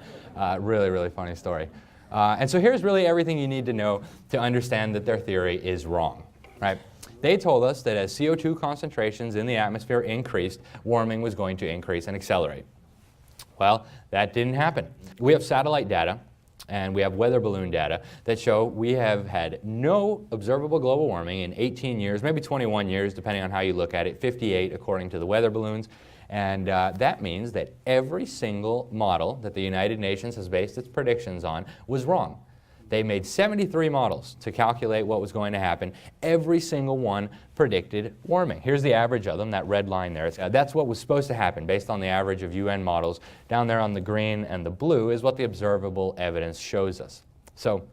Really, really funny story. And so here's really everything you need to know to understand that their theory is wrong, right? They told us that as CO2 concentrations in the atmosphere increased, warming was going to increase and accelerate. Well, that didn't happen. We have satellite data and we have weather balloon data that show we have had no observable global warming in 18 years, maybe 21 years, depending on how you look at it, 58 according to the weather balloons. And that means that every single model that the United Nations has based its predictions on was wrong. They made 73 models to calculate what was going to happen. Every single one predicted warming. Here's the average of them, that red line there. That's what was supposed to happen based on the average of UN models. Down there on the green and the blue is what the observable evidence shows us. So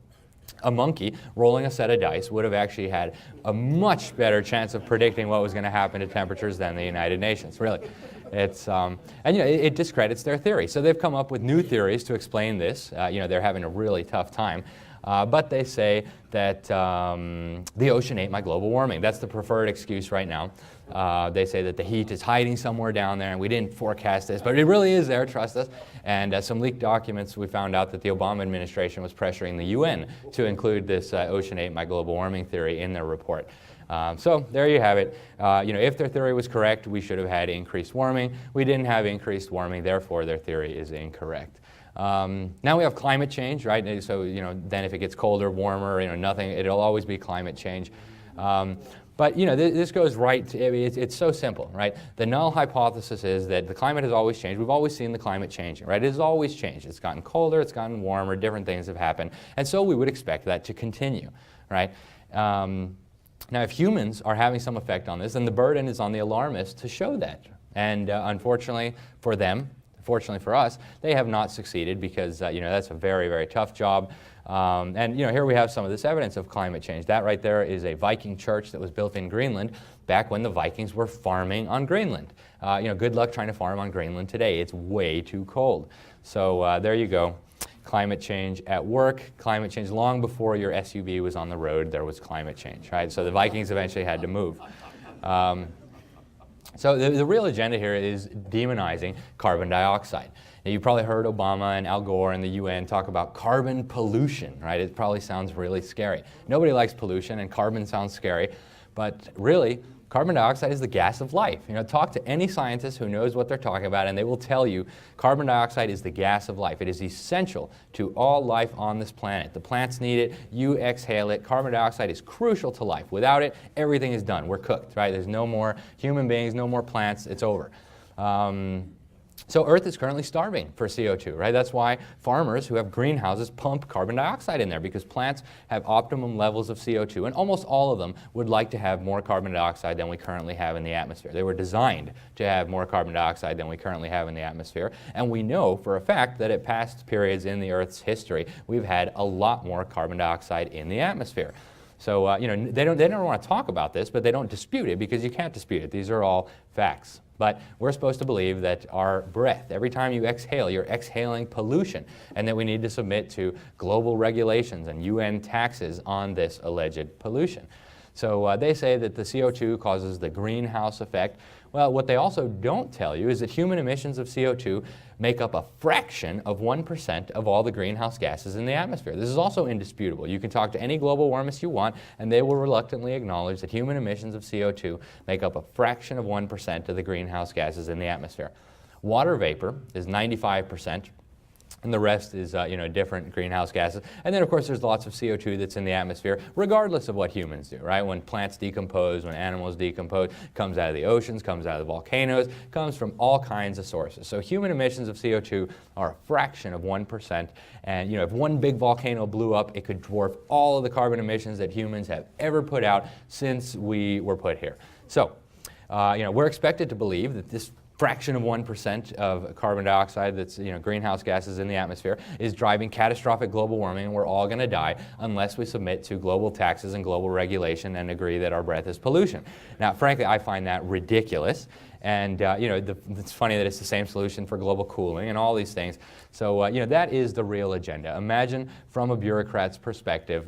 a monkey rolling a set of dice would have actually had a much better chance of predicting what was going to happen to temperatures than the United Nations, really. It discredits their theory. So they've come up with new theories to explain this. They're having a really tough time. But they say that the ocean ate my global warming. That's the preferred excuse right now. They say that the heat is hiding somewhere down there and we didn't forecast this, but it really is there, trust us. And some leaked documents, we found out that the Obama administration was pressuring the UN to include this ocean ate my global warming theory in their report. So there you have it. If their theory was correct, we should have had increased warming. We didn't have increased warming, therefore their theory is incorrect. Now we have climate change, right? So, then if it gets colder, warmer, it'll always be climate change. But, this goes right to, it's so simple, right? The null hypothesis is that the climate has always changed. We've always seen the climate changing, right? It has always changed. It's gotten colder, it's gotten warmer, different things have happened. And so we would expect that to continue, right? Now, if humans are having some effect on this, then the burden is on the alarmists to show that. And unfortunately for them, fortunately for us, they have not succeeded because that's a very, very tough job. Here we have some of this evidence of climate change. That right there is a Viking church that was built in Greenland back when the Vikings were farming on Greenland. Good luck trying to farm on Greenland today. It's way too cold. So there you go. Climate change at work, climate change long before your SUV was on the road, there was climate change, right? So the Vikings eventually had to move. So the real agenda here is demonizing carbon dioxide. Now, you probably heard Obama and Al Gore and the UN talk about carbon pollution, right? It probably sounds really scary. Nobody likes pollution, and carbon sounds scary, but really, carbon dioxide is the gas of life. Talk to any scientist who knows what they're talking about, and they will tell you carbon dioxide is the gas of life. It is essential to all life on this planet. The plants need it. You exhale it. Carbon dioxide is crucial to life. Without it, everything is done. We're cooked, right? There's no more human beings, no more plants. It's over. So Earth is currently starving for CO2, right? That's why farmers who have greenhouses pump carbon dioxide in there, because plants have optimum levels of CO2, and almost all of them would like to have more carbon dioxide than we currently have in the atmosphere. They were designed to have more carbon dioxide than we currently have in the atmosphere, and we know for a fact that at past periods in the Earth's history, we've had a lot more carbon dioxide in the atmosphere. So, they don't want to talk about this, but they don't dispute it, because you can't dispute it. These are all facts. But we're supposed to believe that our breath, every time you exhale, you're exhaling pollution, and that we need to submit to global regulations and UN taxes on this alleged pollution. So they say that the CO2 causes the greenhouse effect. Well, what they also don't tell you is that human emissions of CO2 make up a fraction of 1% of all the greenhouse gases in the atmosphere. This is also indisputable. You can talk to any global warmist you want, and they will reluctantly acknowledge that human emissions of CO2 make up a fraction of 1% of the greenhouse gases in the atmosphere. Water vapor is 95%. And the rest is, different greenhouse gases. And then, of course, there's lots of CO2 that's in the atmosphere, regardless of what humans do, right? When plants decompose, when animals decompose, it comes out of the oceans, comes out of the volcanoes, comes from all kinds of sources. So human emissions of CO2 are a fraction of 1%. And, if one big volcano blew up, it could dwarf all of the carbon emissions that humans have ever put out since we were put here. So, we're expected to believe that this fraction of 1% of carbon dioxide that's, greenhouse gases in the atmosphere is driving catastrophic global warming, and we're all going to die unless we submit to global taxes and global regulation and agree that our breath is pollution. Now, frankly, I find that ridiculous. And, it's funny that it's the same solution for global cooling and all these things. So, that is the real agenda. Imagine from a bureaucrat's perspective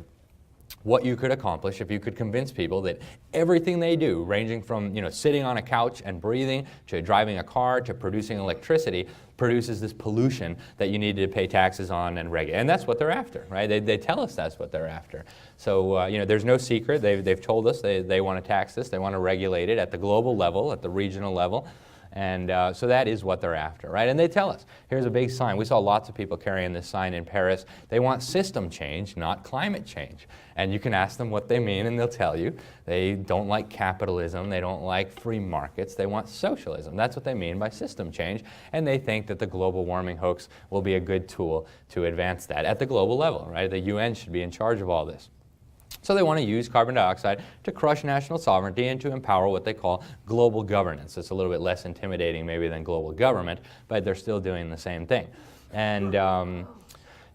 what you could accomplish if you could convince people that everything they do, ranging from sitting on a couch and breathing, to driving a car, to producing electricity, produces this pollution that you need to pay taxes on and regulate. And that's what they're after, right? They tell us that's what they're after. So there's no secret. They've told us they want to tax this. They want to regulate it at the global level, at the regional level. And so that is what they're after, right? And they tell us, here's a big sign. We saw lots of people carrying this sign in Paris. They want system change, not climate change. And you can ask them what they mean, and they'll tell you. They don't like capitalism. They don't like free markets. They want socialism. That's what they mean by system change. And they think that the global warming hoax will be a good tool to advance that at the global level, right? The UN should be in charge of all this. So they want to use carbon dioxide to crush national sovereignty and to empower what they call global governance. It's a little bit less intimidating maybe than global government, but they're still doing the same thing. And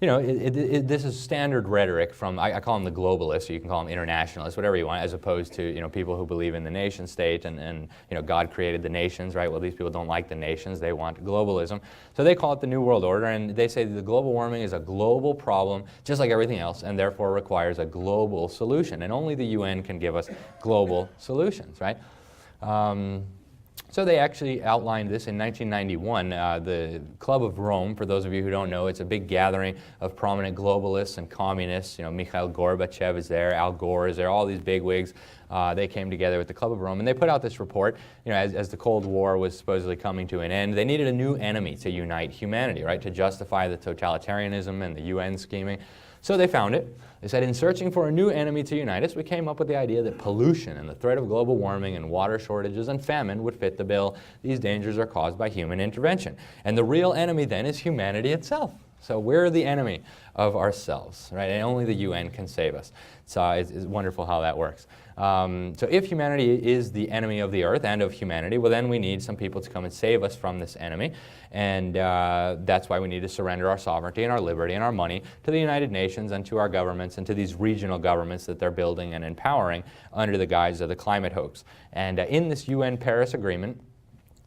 this is standard rhetoric from, I call them the globalists, or you can call them internationalists, whatever you want, as opposed to, people who believe in the nation state and God created the nations, right? Well, these people don't like the nations. They want globalism. So they call it the New World Order, and they say that the global warming is a global problem, just like everything else, and therefore requires a global solution. And only the UN can give us global solutions, right? So they actually outlined this in 1991. The Club of Rome, for those of you who don't know, it's a big gathering of prominent globalists and communists. Mikhail Gorbachev is there, Al Gore is there, all these bigwigs. They came together with the Club of Rome, and they put out this report. As the Cold War was supposedly coming to an end, they needed a new enemy to unite humanity, right, to justify the totalitarianism and the UN scheming. So they found it. They said, in searching for a new enemy to unite us, we came up with the idea that pollution and the threat of global warming and water shortages and famine would fit the bill. These dangers are caused by human intervention. And the real enemy then is humanity itself. So we're the enemy of ourselves, right? And only the UN can save us. So it's wonderful how that works. So if humanity is the enemy of the earth and of humanity, well, then we need some people to come and save us from this enemy. And that's why we need to surrender our sovereignty and our liberty and our money to the United Nations and to our governments and to these regional governments that they're building and empowering under the guise of the climate hoax. And in this UN Paris Agreement,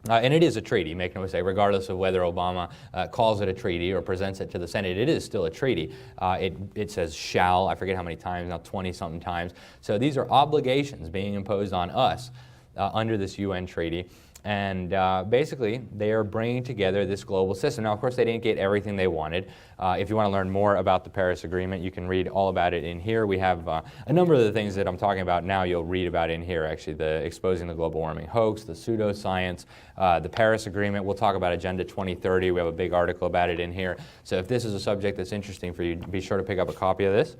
and it is a treaty, make no mistake, regardless of whether Obama calls it a treaty or presents it to the Senate, it is still a treaty. It says shall, I forget how many times, now 20-something times. So these are obligations being imposed on us under this UN treaty. And basically, they are bringing together this global system. Now, of course, they didn't get everything they wanted. If you want to learn more about the Paris Agreement, you can read all about it in here. We have a number of the things that I'm talking about now you'll read about in here, actually, the exposing the global warming hoax, the pseudoscience, the Paris Agreement. We'll talk about Agenda 2030. We have a big article about it in here. So if this is a subject that's interesting for you, be sure to pick up a copy of this.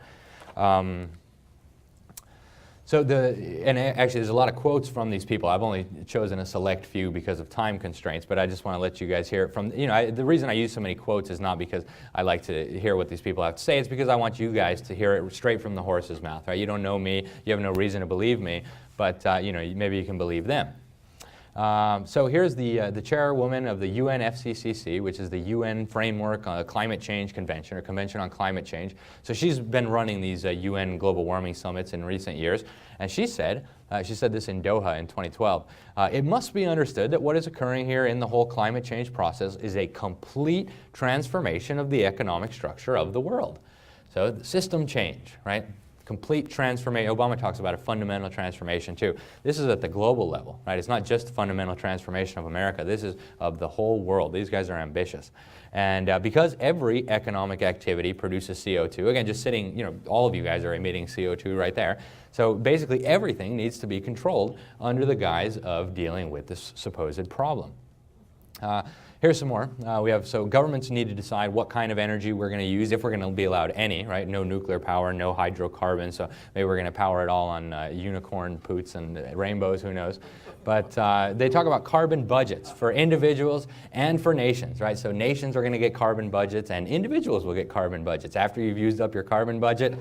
So and actually there's a lot of quotes from these people. I've only chosen a select few because of time constraints, but I just want to let you guys hear it from, the reason I use so many quotes is not because I like to hear what these people have to say, it's because I want you guys to hear it straight from the horse's mouth, right? You don't know me, you have no reason to believe me, but maybe you can believe them. So here's the chairwoman of the UNFCCC, which is the UN Framework Climate Change Convention, or Convention on Climate Change. So she's been running these UN global warming summits in recent years, and she said this in Doha in 2012, it must be understood that what is occurring here in the whole climate change process is a complete transformation of the economic structure of the world. So system change, right? Complete transformation. Obama talks about a fundamental transformation too. This is at the global level, right? It's not just fundamental transformation of America. This is of the whole world. These guys are ambitious. And because every economic activity produces CO2, again, just sitting, all of you guys are emitting CO2 right there. So basically everything needs to be controlled under the guise of dealing with this supposed problem. Here's some more. So governments need to decide what kind of energy we're going to use, if we're going to be allowed any, right? No nuclear power, no hydrocarbons, so maybe we're going to power it all on unicorn poots and rainbows, who knows. But they talk about carbon budgets for individuals and for nations, right? So nations are going to get carbon budgets and individuals will get carbon budgets. After you've used up your carbon budget,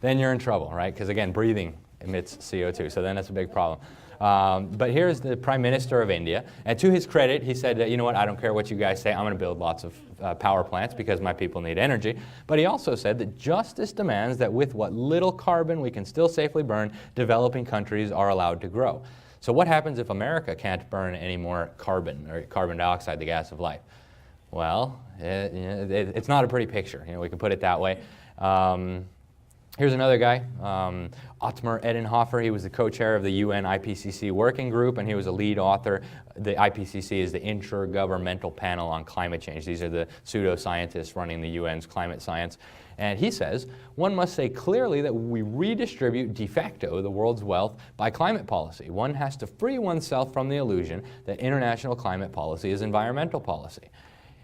then you're in trouble, right? Because again, breathing emits CO2, so then that's a big problem. But here's the Prime Minister of India, and to his credit, he said, you know what, I don't care what you guys say, I'm going to build lots of power plants because my people need energy. But he also said that justice demands that with what little carbon we can still safely burn, developing countries are allowed to grow. So what happens if America can't burn any more carbon, or carbon dioxide, the gas of life? Well, it's not a pretty picture, we can put it that way. Here's another guy, Ottmar Edenhofer. He was the co-chair of the UN IPCC working group, and he was a lead author. The IPCC is the Intergovernmental Panel on Climate Change. These are the pseudoscientists running the UN's climate science. And he says, one must say clearly that we redistribute de facto the world's wealth by climate policy. One has to free oneself from the illusion that international climate policy is environmental policy.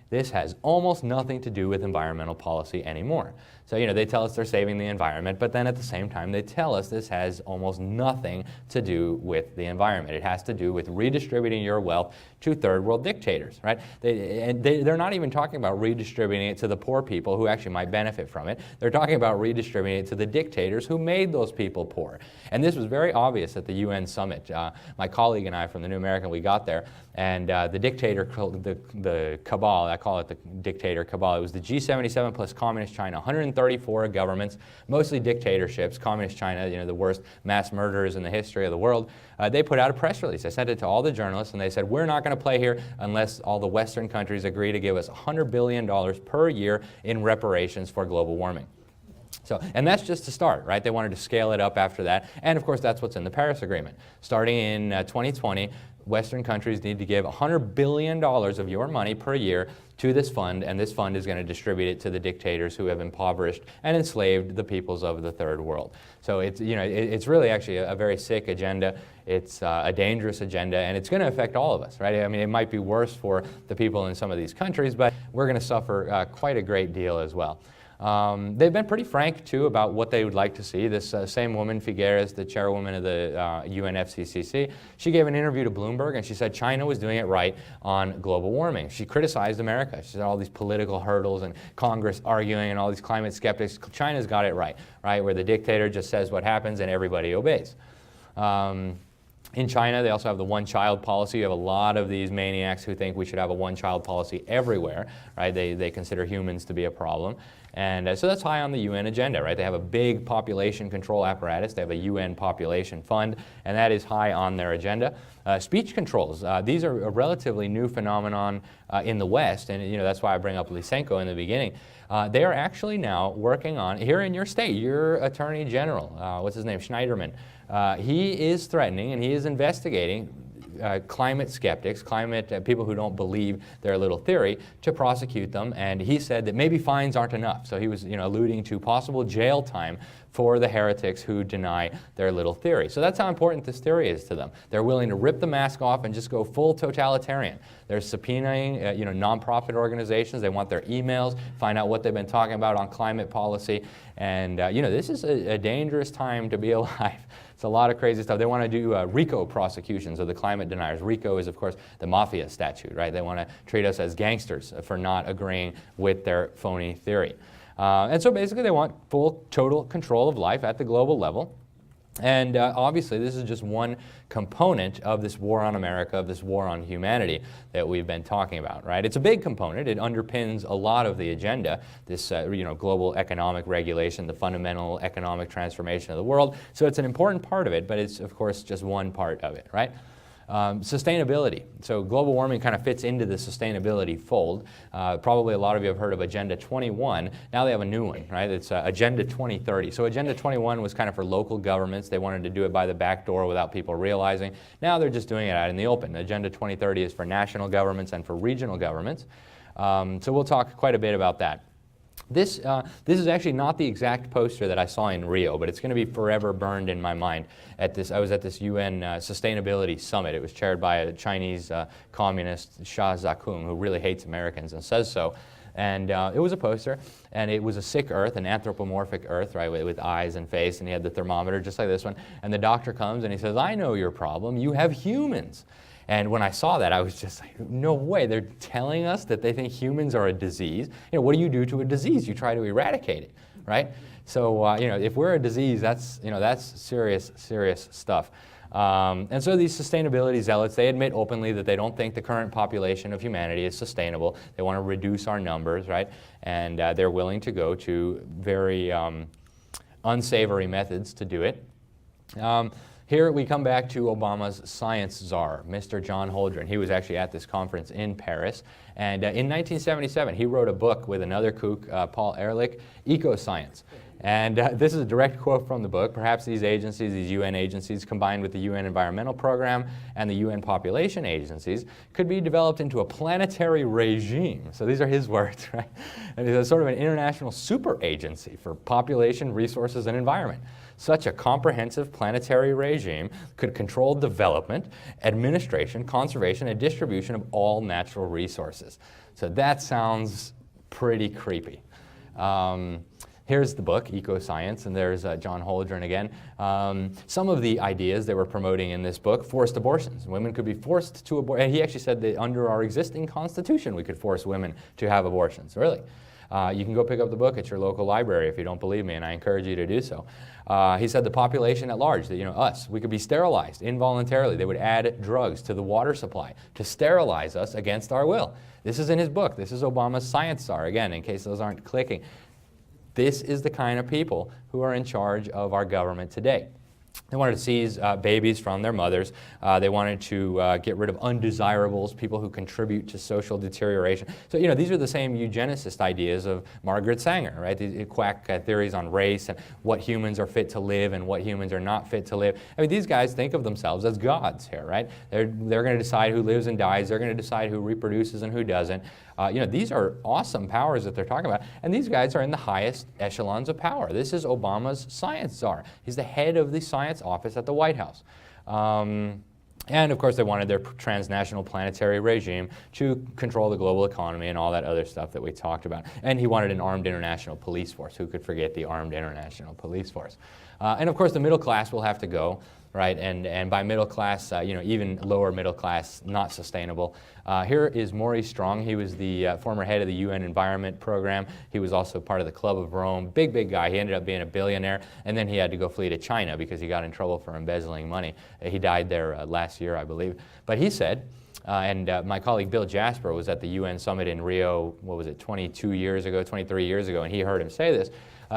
This has almost nothing to do with environmental policy anymore. So, they tell us they're saving the environment, but then at the same time, they tell us this has almost nothing to do with the environment. It has to do with redistributing your wealth to third world dictators, right? They're not even talking about redistributing it to the poor people who actually might benefit from it. They're talking about redistributing it to the dictators who made those people poor. And this was very obvious at the UN summit. My colleague and I from the New American, we got there, and the dictator, the cabal, I call it the dictator cabal, it was the G77 plus Communist China, 134 governments, mostly dictatorships. Communist China, the worst mass murderers in the history of the world. They put out a press release. They sent it to all the journalists, and they said, we're not going to play here unless all the Western countries agree to give us $100 billion per year in reparations for global warming. So, and that's just to start, right? They wanted to scale it up after that. And of course, that's what's in the Paris Agreement. Starting in 2020, Western countries need to give $100 billion of your money per year to this fund, and this fund is going to distribute it to the dictators who have impoverished and enslaved the peoples of the third world. So it's, it's really actually a very sick agenda. It's a dangerous agenda, and it's going to affect all of us, right? I mean, it might be worse for the people in some of these countries, but we're going to suffer quite a great deal as well. They've been pretty frank, too, about what they would like to see. This same woman, Figueres, the chairwoman of the UNFCCC, she gave an interview to Bloomberg, and she said China was doing it right on global warming. She criticized America. She said all these political hurdles and Congress arguing and all these climate skeptics. China's got it right, where the dictator just says what happens and everybody obeys. In China, they also have the one-child policy. You have a lot of these maniacs who think we should have a one-child policy everywhere, right? They consider humans to be a problem. And so that's high on the UN agenda, right? They have a big population control apparatus. They have a UN population fund, and that is high on their agenda. Speech controls. These are a relatively new phenomenon in the West, and that's why I bring up Lysenko in the beginning. They are actually now working on, here in your state, your Attorney General, what's his name, Schneiderman, he is threatening and he is investigating climate skeptics, people who don't believe their little theory, to prosecute them. And he said that maybe fines aren't enough. So he was alluding to possible jail time for the heretics who deny their little theory. So that's how important this theory is to them. They're willing to rip the mask off and just go full totalitarian. They're subpoenaing nonprofit organizations. They want their emails, find out what they've been talking about on climate policy. And this is a dangerous time to be alive It's a lot of crazy stuff. They want to do RICO prosecutions of the climate deniers. RICO is, of course, the mafia statute, right? They want to treat us as gangsters for not agreeing with their phony theory. And so basically they want full, total control of life at the global level. And obviously this is just one component of this war on America, of this war on humanity that we've been talking about, right? It's a big component. It underpins a lot of the agenda, this global economic regulation, the fundamental economic transformation of the world. So it's an important part of it, but it's, of course, just one part of it, right? Sustainability. So global warming kind of fits into the sustainability fold. Probably a lot of you have heard of Agenda 21. Now they have a new one, right? It's Agenda 2030. So Agenda 21 was kind of for local governments. They wanted to do it by the back door without people realizing. Now they're just doing it out in the open. Agenda 2030 is for national governments and for regional governments. So we'll talk quite a bit about that. This is actually not the exact poster that I saw in Rio, but it's going to be forever burned in my mind. I was at this UN Sustainability Summit. It was chaired by a Chinese communist, Xia Zhakun, who really hates Americans and says so. And it was a poster, and it was a sick Earth, an anthropomorphic Earth, right, with eyes and face, and he had the thermometer just like this one. And the doctor comes and he says, "I know your problem. You have humans." And when I saw that, I was just like, no way, they're telling us that they think humans are a disease. What do you do to a disease? You try to eradicate it, right? So, if we're a disease, that's serious, serious stuff. And so these sustainability zealots, they admit openly that they don't think the current population of humanity is sustainable. They want to reduce our numbers, right? And they're willing to go to very unsavory methods to do it. Here we come back to Obama's science czar, Mr. John Holdren. He was actually at this conference in Paris. And in 1977, he wrote a book with another kook, Paul Ehrlich, Eco-Science. And this is a direct quote from the book. Perhaps these agencies, these UN agencies, combined with the UN Environmental Program and the UN Population Agencies, could be developed into a planetary regime. So these are his words, right? And it's sort of an international super agency for population, resources, and environment. Such a comprehensive planetary regime could control development, administration, conservation, and distribution of all natural resources. So that sounds pretty creepy. Here's the book, Eco-Science, and there's John Holdren again. Some of the ideas they were promoting in this book: forced abortions. Women could be forced to abort. And he actually said that under our existing constitution, we could force women to have abortions. Really? You can go pick up the book at your local library if you don't believe me, and I encourage you to do so. He said the population at large, that us, we could be sterilized involuntarily. They would add drugs to the water supply to sterilize us against our will. This is in his book. This is Obama's science czar, again, in case those aren't clicking. This is the kind of people who are in charge of our government today. They wanted to seize babies from their mothers. They wanted to get rid of undesirables, people who contribute to social deterioration. So, these are the same eugenicist ideas of Margaret Sanger, right? These quack theories on race and what humans are fit to live and what humans are not fit to live. I mean, these guys think of themselves as gods here, right? They're going to decide who lives and dies. They're going to decide who reproduces and who doesn't. These are awesome powers that they're talking about. And these guys are in the highest echelons of power. This is Obama's science czar. He's the head of the science office at the White House. And of course, they wanted their transnational planetary regime to control the global economy and all that other stuff that we talked about. And he wanted an armed international police force. Who could forget the armed international police force? And of course, the middle class will have to go, right? And by middle class, even lower middle class, not sustainable. Here is Maurice Strong. He was the former head of the UN Environment Program. He was also part of the Club of Rome. Big guy. He ended up being a billionaire, and then he had to go flee to China because he got in trouble for embezzling money. He died there last year, I believe. But he said, and my colleague Bill Jasper was at the UN summit in Rio, 23 years ago, and he heard him say this.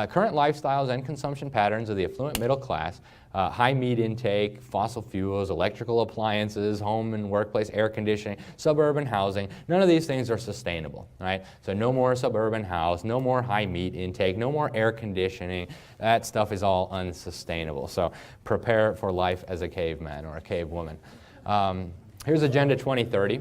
Current lifestyles and consumption patterns of the affluent middle class, high meat intake, fossil fuels, electrical appliances, home and workplace air conditioning, suburban housing, none of these things are sustainable, right? So no more suburban house, no more high meat intake, no more air conditioning. That stuff is all unsustainable. So prepare for life as a caveman or a cavewoman. Here's Agenda 2030.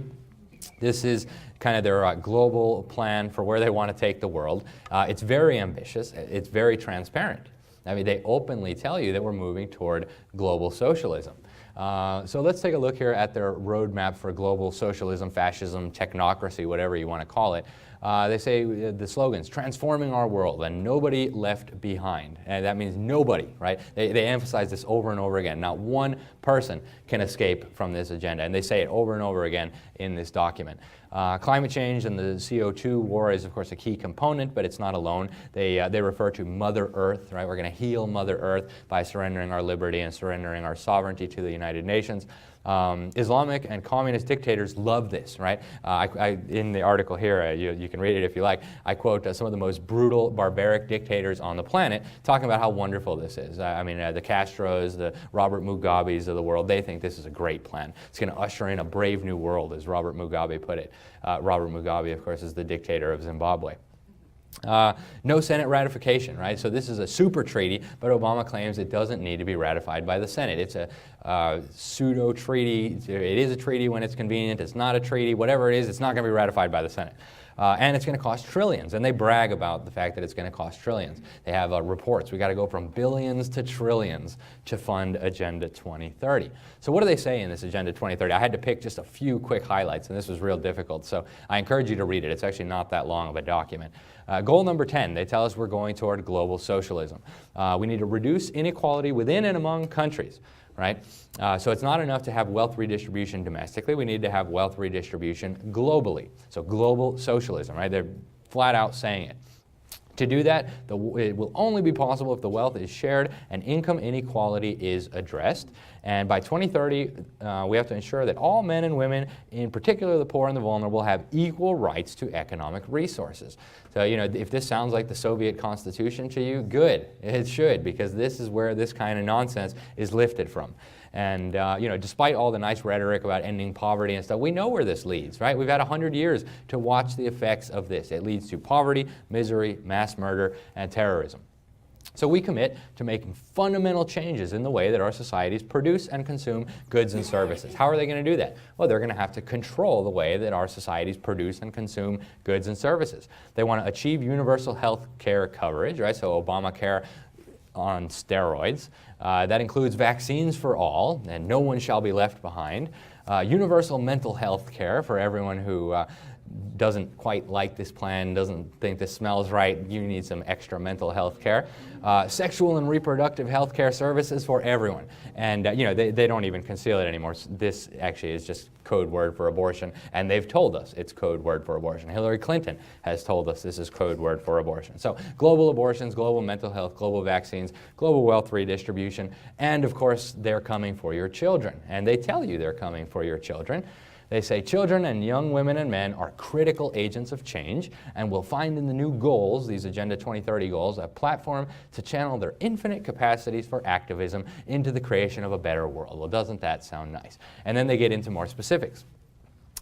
This is kind of their global plan for where they want to take the world. It's very ambitious. It's very transparent. I mean, they openly tell you that we're moving toward global socialism. So let's take a look here at their roadmap for global socialism, fascism, technocracy, whatever you want to call it. They say the slogans, transforming our world and nobody left behind. And that means nobody, right? They emphasize this over and over again. Not one person can escape from this agenda. And they say it over and over again in this document. Climate change and the CO2 war is, of course, a key component, but it's not alone. They refer to Mother Earth, right? We're going to heal Mother Earth by surrendering our liberty and surrendering our sovereignty to the United Nations. Islamic and communist dictators love this, right? In the article here, you can read it if you like, I quote some of the most brutal, barbaric dictators on the planet talking about how wonderful this is. I mean, the Castros, the Robert Mugabes of the world, they think this is a great plan. It's going to usher in a brave new world, as Robert Mugabe put it. Robert Mugabe, of course, is the dictator of Zimbabwe. No Senate ratification, right? So this is a super treaty, but Obama claims it doesn't need to be ratified by the Senate. It's a pseudo treaty. It is a treaty when it's convenient. It's not a treaty. Whatever it is, it's not going to be ratified by the Senate. And it's going to cost trillions. And they brag about the fact that it's going to cost trillions. They have reports. We got to go from billions to trillions to fund Agenda 2030. So what do they say in this Agenda 2030? I had to pick just a few quick highlights, and this was real difficult. So I encourage you to read it. It's actually not that long of a document. Goal number 10, they tell us we're going toward global socialism. We need to reduce inequality within and among countries. Right? So it's not enough to have wealth redistribution domestically. We need to have wealth redistribution globally. So global socialism, right? They're flat out saying it. To do that, it will only be possible if the wealth is shared and income inequality is addressed. And by 2030, we have to ensure that all men and women, in particular the poor and the vulnerable, have equal rights to economic resources. So, you know, if this sounds like the Soviet Constitution to you, good. It should, because this is where this kind of nonsense is lifted from. And, you know, despite all the nice rhetoric about ending poverty and stuff, we know where this leads, right? We've had 100 years to watch the effects of this. It leads to poverty, misery, mass murder, and terrorism. So we commit to making fundamental changes in the way that our societies produce and consume goods and services. How are they going to do that? Well, they're going to have to control the way that our societies produce and consume goods and services. They want to achieve universal health care coverage, right? So Obamacare on steroids. That includes vaccines for all, and no one shall be left behind. Universal mental health care for everyone who doesn't quite like this plan, doesn't think this smells right, you need some extra mental health care. Sexual and reproductive health care services for everyone. And you know, they don't even conceal it anymore. This actually is just code word for abortion, and they've told us it's code word for abortion. Hillary Clinton has told us this is code word for abortion. So global abortions, global mental health, global vaccines, global wealth redistribution, and of course they're coming for your children. And they tell you they're coming for your children. They say children and young women and men are critical agents of change and will find in the new goals, these Agenda 2030 goals, a platform to channel their infinite capacities for activism into the creation of a better world. Well, doesn't that sound nice? And then they get into more specifics.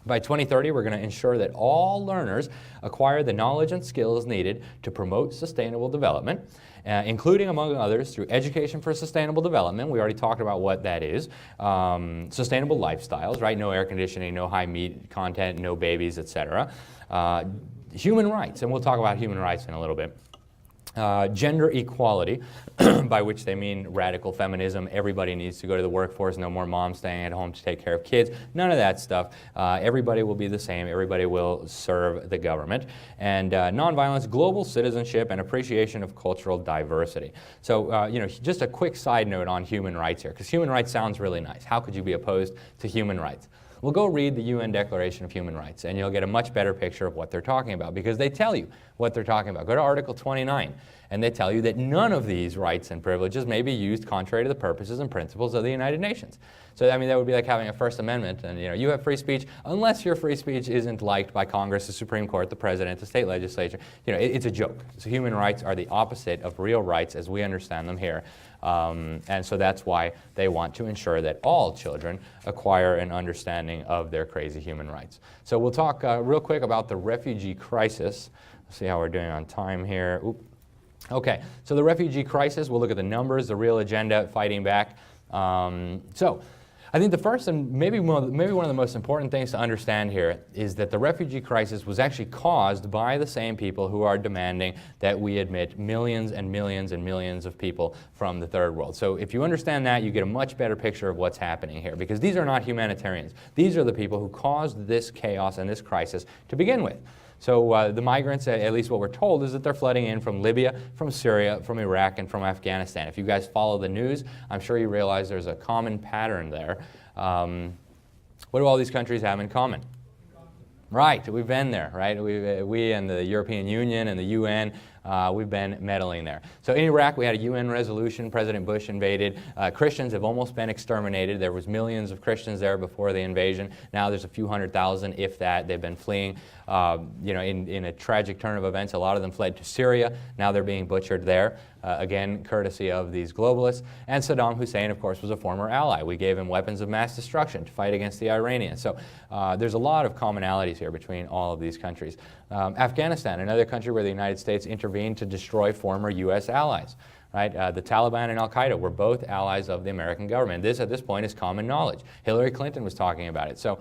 By 2030, we're going to ensure that all learners acquire the knowledge and skills needed to promote sustainable development, including, among others, through education for sustainable development. We already talked about what that is. Sustainable lifestyles, right? No air conditioning, no high meat content, no babies, etc. Human rights, and we'll talk about human rights in a little bit. Gender equality, by which they mean radical feminism. Everybody needs to go to the workforce, no more moms staying at home to take care of kids, none of that stuff. Everybody will be the same, everybody will serve the government. And nonviolence, global citizenship, and appreciation of cultural diversity. So, you know, just a quick side note on human rights here, because human rights sounds really nice. How could you be opposed to human rights? Well, go read the UN Declaration of Human Rights, and you'll get a much better picture of what they're talking about, because they tell you what they're talking about. Go to Article 29, and they tell you that none of these rights and privileges may be used contrary to the purposes and principles of the United Nations. So, I mean, that would be like having a First Amendment, and, you know, you have free speech unless your free speech isn't liked by Congress, the Supreme Court, the President, the state legislature. You know, it's a joke. So human rights are the opposite of real rights as we understand them here. And so that's why they want to ensure that all children acquire an understanding of their crazy human rights. So we'll talk real quick about the refugee crisis. Let's see how we're doing on time here. Oop. Okay, so the refugee crisis, we'll look at the numbers, the real agenda, fighting back. I think the first and maybe one of the most important things to understand here is that the refugee crisis was actually caused by the same people who are demanding that we admit millions and millions and millions of people from the third world. So if you understand that, you get a much better picture of what's happening here, because these are not humanitarians. These are the people who caused this chaos and this crisis to begin with. So the migrants, at least what we're told, is that they're flooding in from Libya, from Syria, from Iraq, and from Afghanistan. If you guys follow the news, I'm sure you realize there's a common pattern there. What do all these countries have in common? Right, we've been there, right? We and the European Union and the UN, we've been meddling there. So in Iraq, we had a UN resolution. President Bush invaded. Christians have almost been exterminated. There was millions of Christians there before the invasion. Now there's a few 100,000, if that. They've been fleeing. In a tragic turn of events, a lot of them fled to Syria. Now they're being butchered there. Again, courtesy of these globalists. And Saddam Hussein, of course, was a former ally. We gave him weapons of mass destruction to fight against the Iranians. So there's a lot of commonalities here between all of these countries. Afghanistan, another country where the United States intervened to destroy former U.S. allies. Right? The Taliban and Al-Qaeda were both allies of the American government. This, at this point, is common knowledge. Hillary Clinton was talking about it. So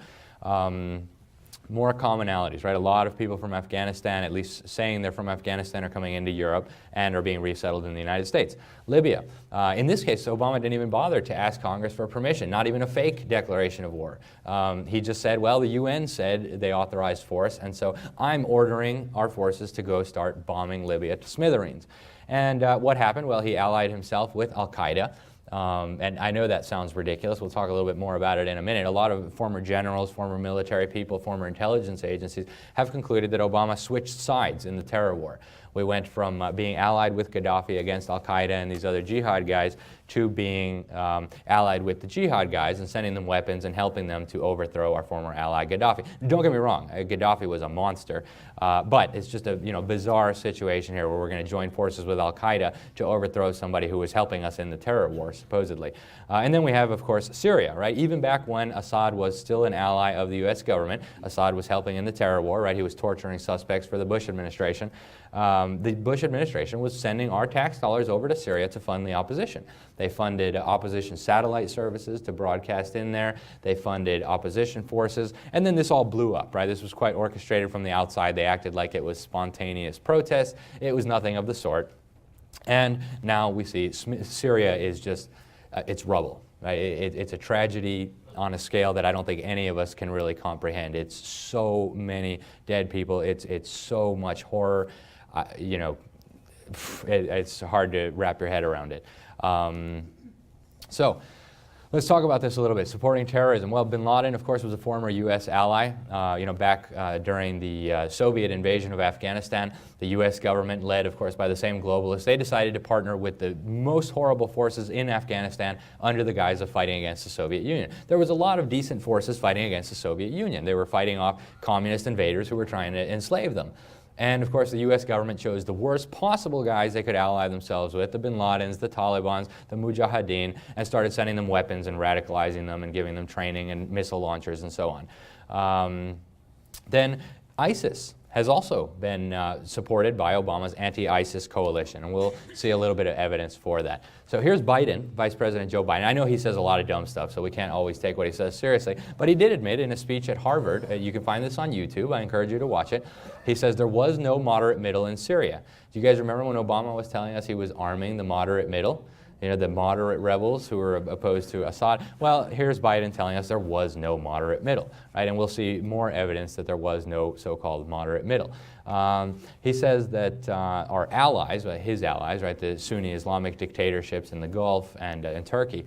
more commonalities, right? A lot of people from Afghanistan, at least saying they're from Afghanistan, are coming into Europe and are being resettled in the United States. Libya. In this case, Obama didn't even bother to ask Congress for permission, not even a fake declaration of war. He just said, well, the UN said they authorized force, and so I'm ordering our forces to go start bombing Libya to smithereens. And what happened? Well, he allied himself with Al-Qaeda. And I know that sounds ridiculous. We'll talk a little bit more about it in a minute. A lot of former generals, former military people, former intelligence agencies have concluded that Obama switched sides in the terror war. We went from being allied with Gaddafi against Al-Qaeda and these other jihad guys to being allied with the jihad guys and sending them weapons and helping them to overthrow our former ally Gaddafi. Don't get me wrong, Gaddafi was a monster, but it's just a bizarre situation here where we're going to join forces with Al-Qaeda to overthrow somebody who was helping us in the terror war, supposedly. And then we have, of course, Syria, right? Even back when Assad was still an ally of the U.S. government, Assad was helping in the terror war, right? He was torturing suspects for the Bush administration. The Bush administration was sending our tax dollars over to Syria to fund the opposition. They funded opposition satellite services to broadcast in there. They funded opposition forces. And then this all blew up, right? This was quite orchestrated from the outside. They acted like it was spontaneous protest. It was nothing of the sort. And now we see Syria is just, it's rubble, right? It's a tragedy on a scale that I don't think any of us can really comprehend. It's so many dead people. It's so much horror. It's hard to wrap your head around it. So let's talk about this a little bit. Supporting terrorism. Well, bin Laden, of course, was a former U.S. ally. Back during the Soviet invasion of Afghanistan, the U.S. government, led, of course, by the same globalists, they decided to partner with the most horrible forces in Afghanistan under the guise of fighting against the Soviet Union. There was a lot of decent forces fighting against the Soviet Union. They were fighting off communist invaders who were trying to enslave them. And of course, the U.S. government chose the worst possible guys they could ally themselves with, the bin Ladens, the Talibans, the Mujahideen, and started sending them weapons and radicalizing them and giving them training and missile launchers and so on. Then ISIS has also been supported by Obama's anti-ISIS coalition, and we'll see a little bit of evidence for that. So here's Biden, Vice President Joe Biden. I know he says a lot of dumb stuff, so we can't always take what he says seriously, but he did admit in a speech at Harvard, you can find this on YouTube, I encourage you to watch it, he says there was no moderate middle in Syria. Do you guys remember when Obama was telling us he was arming the moderate middle? The moderate rebels who were opposed to Assad. Well, here's Biden telling us there was no moderate middle, right? And we'll see more evidence that there was no so-called moderate middle. He says that our allies, his allies, right, the Sunni Islamic dictatorships in the Gulf and in Turkey,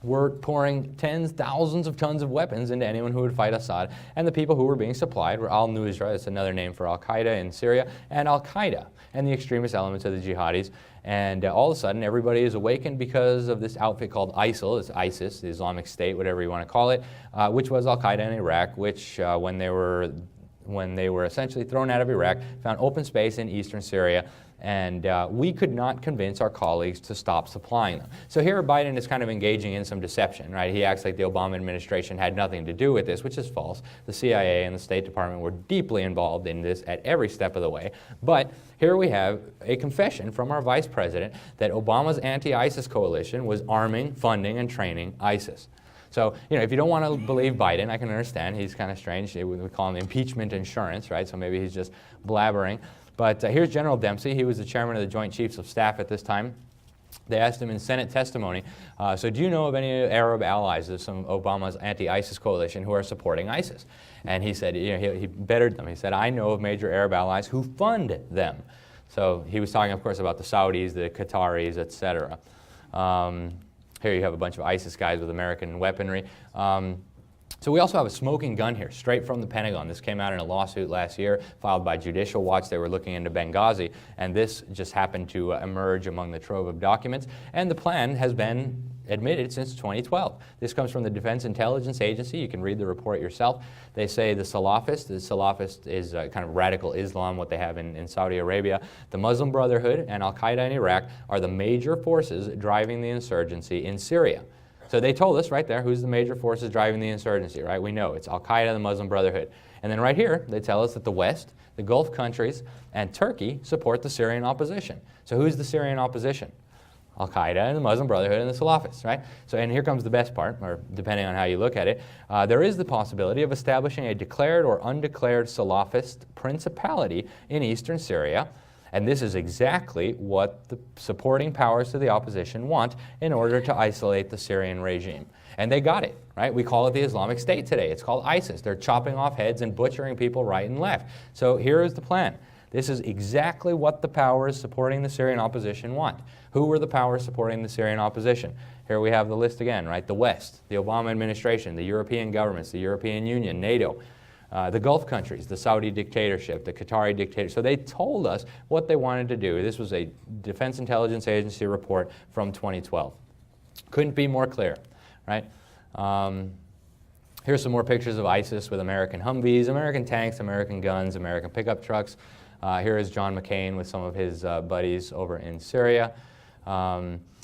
were pouring thousands of tons of weapons into anyone who would fight Assad. And the people who were being supplied were al-Nusra, that's another name for Al-Qaeda in Syria, and Al-Qaeda, and the extremist elements of the jihadis. And all of a sudden, everybody is awakened because of this outfit called ISIL, it's ISIS, the Islamic State, whatever you want to call it, which was Al-Qaeda in Iraq, which when they were essentially thrown out of Iraq, found open space in eastern Syria, and we could not convince our colleagues to stop supplying them. So here Biden is kind of engaging in some deception, right? He acts like the Obama administration had nothing to do with this, which is false. The CIA and the State Department were deeply involved in this at every step of the way. But here we have a confession from our vice president that Obama's anti-ISIS coalition was arming, funding, and training ISIS. So, if you don't want to believe Biden, I can understand. He's kind of strange. We call him impeachment insurance, right? So maybe he's just blabbering. But here's General Dempsey. He was the chairman of the Joint Chiefs of Staff at this time. They asked him in Senate testimony, so do you know of any Arab allies of some of Obama's anti-ISIS coalition who are supporting ISIS? And he said, he bettered them. He said, I know of major Arab allies who fund them. So he was talking, of course, about the Saudis, the Qataris, etc. Here you have a bunch of ISIS guys with American weaponry. So we also have a smoking gun here, straight from the Pentagon. This came out in a lawsuit last year filed by Judicial Watch. They were looking into Benghazi, and this just happened to emerge among the trove of documents. And the plan has been admitted since 2012. This comes from the Defense Intelligence Agency. You can read the report yourself. They say the Salafist is kind of radical Islam, what they have in Saudi Arabia. The Muslim Brotherhood and Al-Qaeda in Iraq are the major forces driving the insurgency in Syria. So they told us right there who's the major forces driving the insurgency, right? We know it's Al-Qaeda, the Muslim Brotherhood. And then right here, they tell us that the West, the Gulf countries, and Turkey support the Syrian opposition. So who's the Syrian opposition? Al-Qaeda and the Muslim Brotherhood and the Salafists, right? So, and here comes the best part, or depending on how you look at it, there is the possibility of establishing a declared or undeclared Salafist principality in eastern Syria. And this is exactly what the supporting powers to the opposition want in order to isolate the Syrian regime. And they got it, right? We call it the Islamic State today. It's called ISIS. They're chopping off heads and butchering people right and left. So here is the plan. This is exactly what the powers supporting the Syrian opposition want. Who were the powers supporting the Syrian opposition? Here we have the list again, right? The West, the Obama administration, the European governments, the European Union, NATO, the Gulf countries, the Saudi dictatorship, the Qatari dictatorship. So they told us what they wanted to do. This was a Defense Intelligence Agency report from 2012. Couldn't be more clear, right? Here's some more pictures of ISIS with American Humvees, American tanks, American guns, American pickup trucks. Here is John McCain with some of his buddies over in Syria.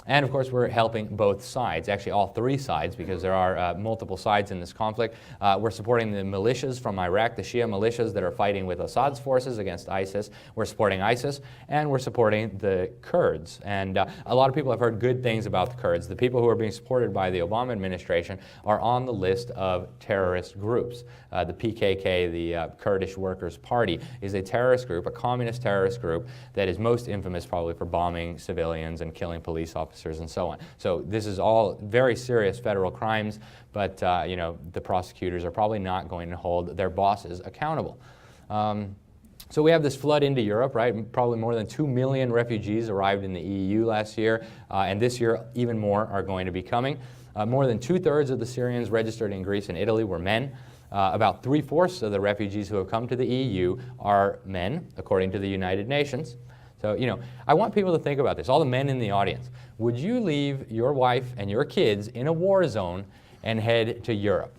And of course, we're helping both sides, actually all three sides, because there are multiple sides in this conflict. We're supporting the militias from Iraq, the Shia militias that are fighting with Assad's forces against ISIS. We're supporting ISIS, and we're supporting the Kurds. And a lot of people have heard good things about the Kurds. The people who are being supported by the Obama administration are on the list of terrorist groups. The PKK, the Kurdish Workers' Party, is a terrorist group, a communist terrorist group that is most infamous probably for bombing civilians and killing police officers and so on. So this is all very serious federal crimes, but the prosecutors are probably not going to hold their bosses accountable. So we have this flood into Europe, right? Probably more than 2 million refugees arrived in the EU last year, and this year even more are going to be coming. More than 2/3 of the Syrians registered in Greece and Italy were men. About 3/4 of the refugees who have come to the EU are men, according to the United Nations. So, I want people to think about this, all the men in the audience. Would you leave your wife and your kids in a war zone and head to Europe?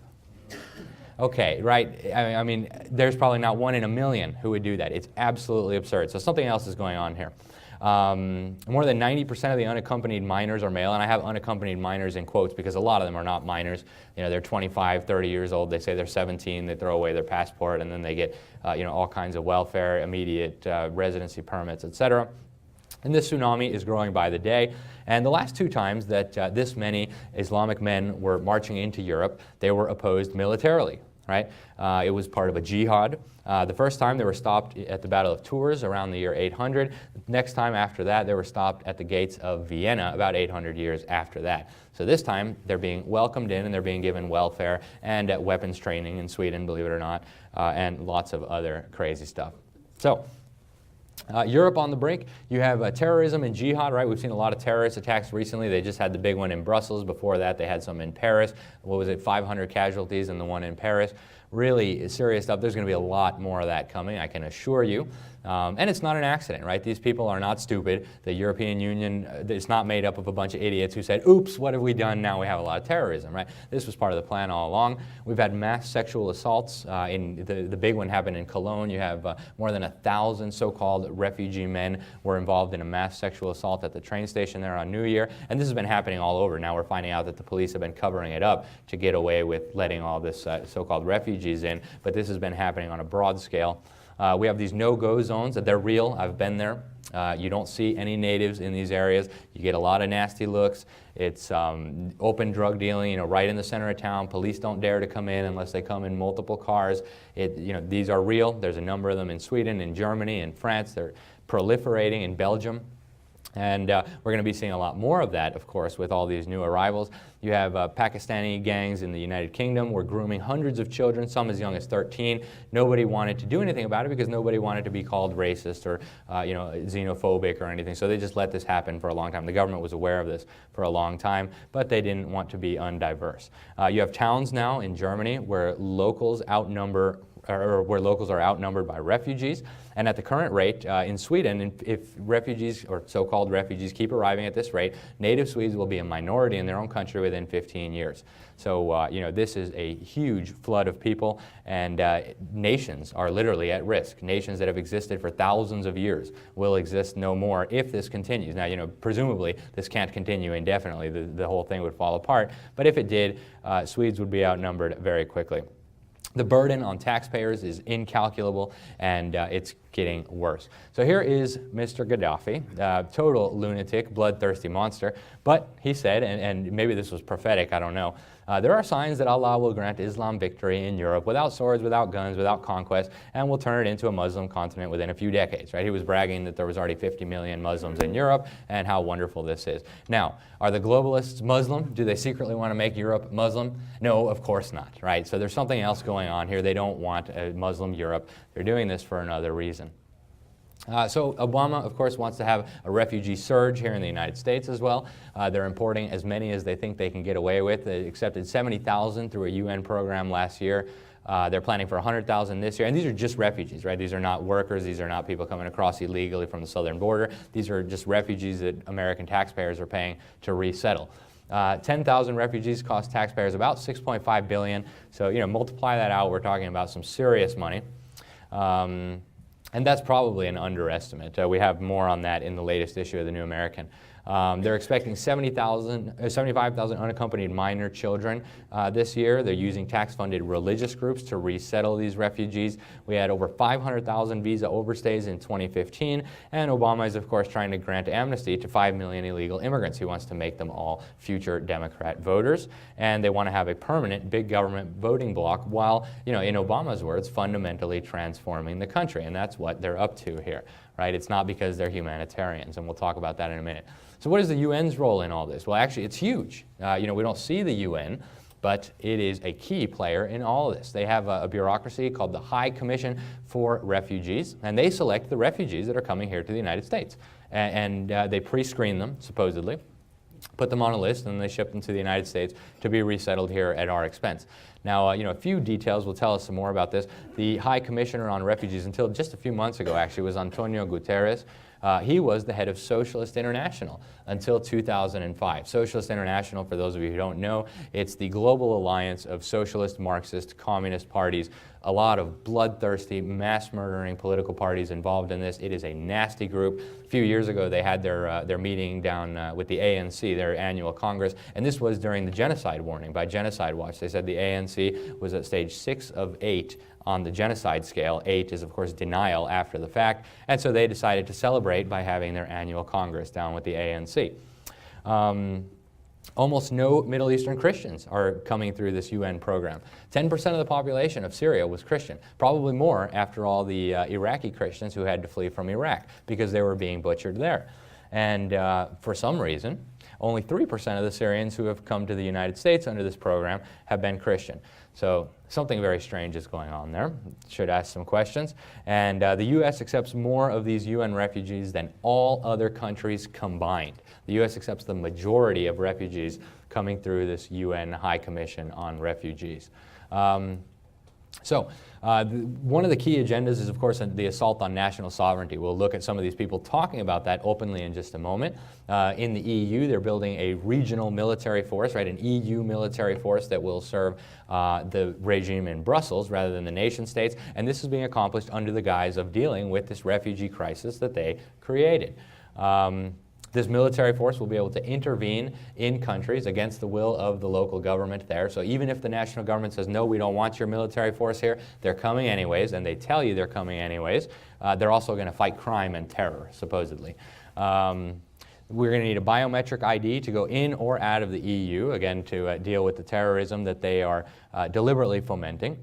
Okay, right. I mean, there's probably not 1 in a million who would do that. It's absolutely absurd. So something else is going on here. More than 90% of the unaccompanied minors are male, and I have unaccompanied minors in quotes because a lot of them are not minors. They're 25, 30 years old. They say they're 17. They throw away their passport, and then they get, all kinds of welfare, immediate residency permits, etc. And this tsunami is growing by the day. And the last 2 times that this many Islamic men were marching into Europe, they were opposed militarily. Right? It was part of a jihad. The first time they were stopped at the Battle of Tours around the year 800. Next time after that, they were stopped at the gates of Vienna about 800 years after that. So this time, they're being welcomed in and they're being given welfare and weapons training in Sweden, believe it or not, and lots of other crazy stuff. So, Europe on the brink, you have terrorism and jihad, right? We've seen a lot of terrorist attacks recently. They just had the big one in Brussels. Before that, they had some in Paris. What was it, 500 casualties in the one in Paris? Really serious stuff. There's going to be a lot more of that coming, I can assure you. And it's not an accident, right? These people are not stupid. The European Union is not made up of a bunch of idiots who said, oops, what have we done? Now we have a lot of terrorism, right? This was part of the plan all along. We've had mass sexual assaults. The big one happened in Cologne. You have more than 1,000 so-called refugee men were involved in a mass sexual assault at the train station there on New Year. And this has been happening all over. Now we're finding out that the police have been covering it up to get away with letting all this so-called refugees in. But this has been happening on a broad scale. We have these no-go zones. They're real. I've been there. You don't see any natives in these areas. You get a lot of nasty looks. It's open drug dealing, right in the center of town. Police don't dare to come in unless they come in multiple cars. These are real. There's a number of them in Sweden, in Germany, in France. They're proliferating in Belgium. And we're going to be seeing a lot more of that, of course, with all these new arrivals. You have Pakistani gangs in the United Kingdom. We're grooming hundreds of children, some as young as 13. Nobody wanted to do anything about it because nobody wanted to be called racist or xenophobic or anything. So they just let this happen for a long time. The government was aware of this for a long time, but they didn't want to be undiverse. You have towns now in Germany where locals are outnumbered by refugees. And at the current rate in Sweden, if refugees or so-called refugees keep arriving at this rate, native Swedes will be a minority in their own country within 15 years. So, this is a huge flood of people, and nations are literally at risk. Nations that have existed for thousands of years will exist no more if this continues. Now, presumably this can't continue indefinitely. The whole thing would fall apart. But if it did, Swedes would be outnumbered very quickly. The burden on taxpayers is incalculable, and it's getting worse. So here is Mr. Gaddafi, total lunatic, bloodthirsty monster. But he said, and maybe this was prophetic, I don't know, there are signs that Allah will grant Islam victory in Europe without swords, without guns, without conquest, and will turn it into a Muslim continent within a few decades, right? He was bragging that there was already 50 million Muslims in Europe and how wonderful this is. Now, are the globalists Muslim? Do they secretly want to make Europe Muslim? No, of course not, right? So there's something else going on here. They don't want a Muslim Europe. They're doing this for another reason. So Obama, of course, wants to have a refugee surge here in the United States as well. They're importing as many as they think they can get away with. They accepted 70,000 through a UN program last year. They're planning for 100,000 this year. And these are just refugees, right? These are not workers. These are not people coming across illegally from the southern border. These are just refugees that American taxpayers are paying to resettle. 10,000 refugees cost taxpayers about $6.5 billion. So, multiply that out. We're talking about some serious money. And that's probably an underestimate. We have more on that in the latest issue of the New American. They're expecting 75,000 unaccompanied minor children this year. They're using tax-funded religious groups to resettle these refugees. We had over 500,000 visa overstays in 2015, and Obama is, of course, trying to grant amnesty to 5 million illegal immigrants. He wants to make them all future Democrat voters, and they want to have a permanent big government voting bloc while, in Obama's words, fundamentally transforming the country, and that's what they're up to here, right? It's not because they're humanitarians, and we'll talk about that in a minute. So what is the UN's role in all this? Well, actually, it's huge. We don't see the UN, but it is a key player in all of this. They have a bureaucracy called the High Commission for Refugees, and they select the refugees that are coming here to the United States. And they pre-screen them, supposedly, put them on a list, and they ship them to the United States to be resettled here at our expense. Now, a few details will tell us some more about this. The High Commissioner on Refugees, until just a few months ago, actually, was Antonio Guterres. He was the head of Socialist International until 2005. Socialist International, for those of you who don't know, it's the global alliance of socialist, Marxist, communist parties. A lot of bloodthirsty, mass-murdering political parties involved in this. It is a nasty group. A few years ago, they had their meeting down with the ANC, their annual Congress, and this was during the genocide warning by Genocide Watch. They said the ANC was at stage 6 of 8 on the genocide scale. 8 is, of course, denial after the fact, and so they decided to celebrate by having their annual Congress down with the ANC. Almost no Middle Eastern Christians are coming through this UN program. 10% of the population of Syria was Christian, probably more after all the Iraqi Christians who had to flee from Iraq because they were being butchered there. And for some reason, only 3% of the Syrians who have come to the United States under this program have been Christian. So something very strange is going on there. Should ask some questions. And the U.S. accepts more of these UN refugees than all other countries combined. The U.S. accepts the majority of refugees coming through this UN High Commission on Refugees. So One of the key agendas is, of course, the assault on national sovereignty. We'll look at some of these people talking about that openly in just a moment. In the EU, they're building a regional military force, right, an EU military force that will serve the regime in Brussels rather than the nation states, and this is being accomplished under the guise of dealing with this refugee crisis that they created. This military force will be able to intervene in countries against the will of the local government there. So even if the national government says, no, we don't want your military force here, they're coming anyways, and they tell you they're coming anyways. They're also going to fight crime and terror, supposedly. We're going to need a biometric ID to go in or out of the EU, again, to deal with the terrorism that they are deliberately fomenting.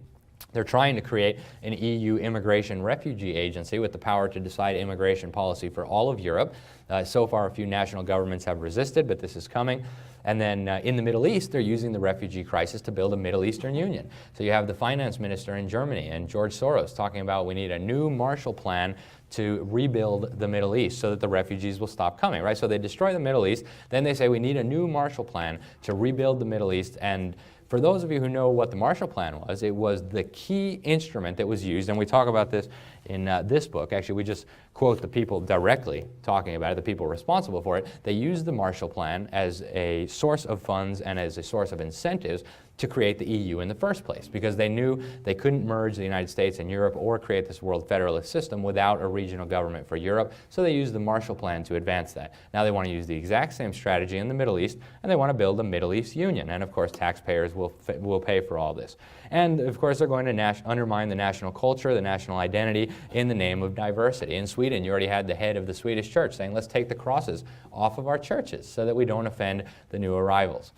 They're trying to create an EU immigration refugee agency with the power to decide immigration policy for all of Europe. So far, a few national governments have resisted, but this is coming. And then in the Middle East, they're using the refugee crisis to build a Middle Eastern Union. So you have the finance minister in Germany and George Soros talking about we need a new Marshall Plan to rebuild the Middle East so that the refugees will stop coming, right? So they destroy the Middle East, then they say we need a new Marshall Plan to rebuild the Middle East. And for those of you who know what the Marshall Plan was, it was the key instrument that was used, and we talk about this in this book. Actually, we just quote the people directly talking about it, the people responsible for it. They used the Marshall Plan as a source of funds and as a source of incentives to create the EU in the first place, because they knew they couldn't merge the United States and Europe or create this world federalist system without a regional government for Europe, so they used the Marshall Plan to advance that. Now they want to use the exact same strategy in the Middle East, and they want to build a Middle East Union, and of course taxpayers will pay for all this. And of course they're going to undermine the national culture, the national identity in the name of diversity. In Sweden, you already had the head of the Swedish church saying, let's take the crosses off of our churches so that we don't offend the new arrivals.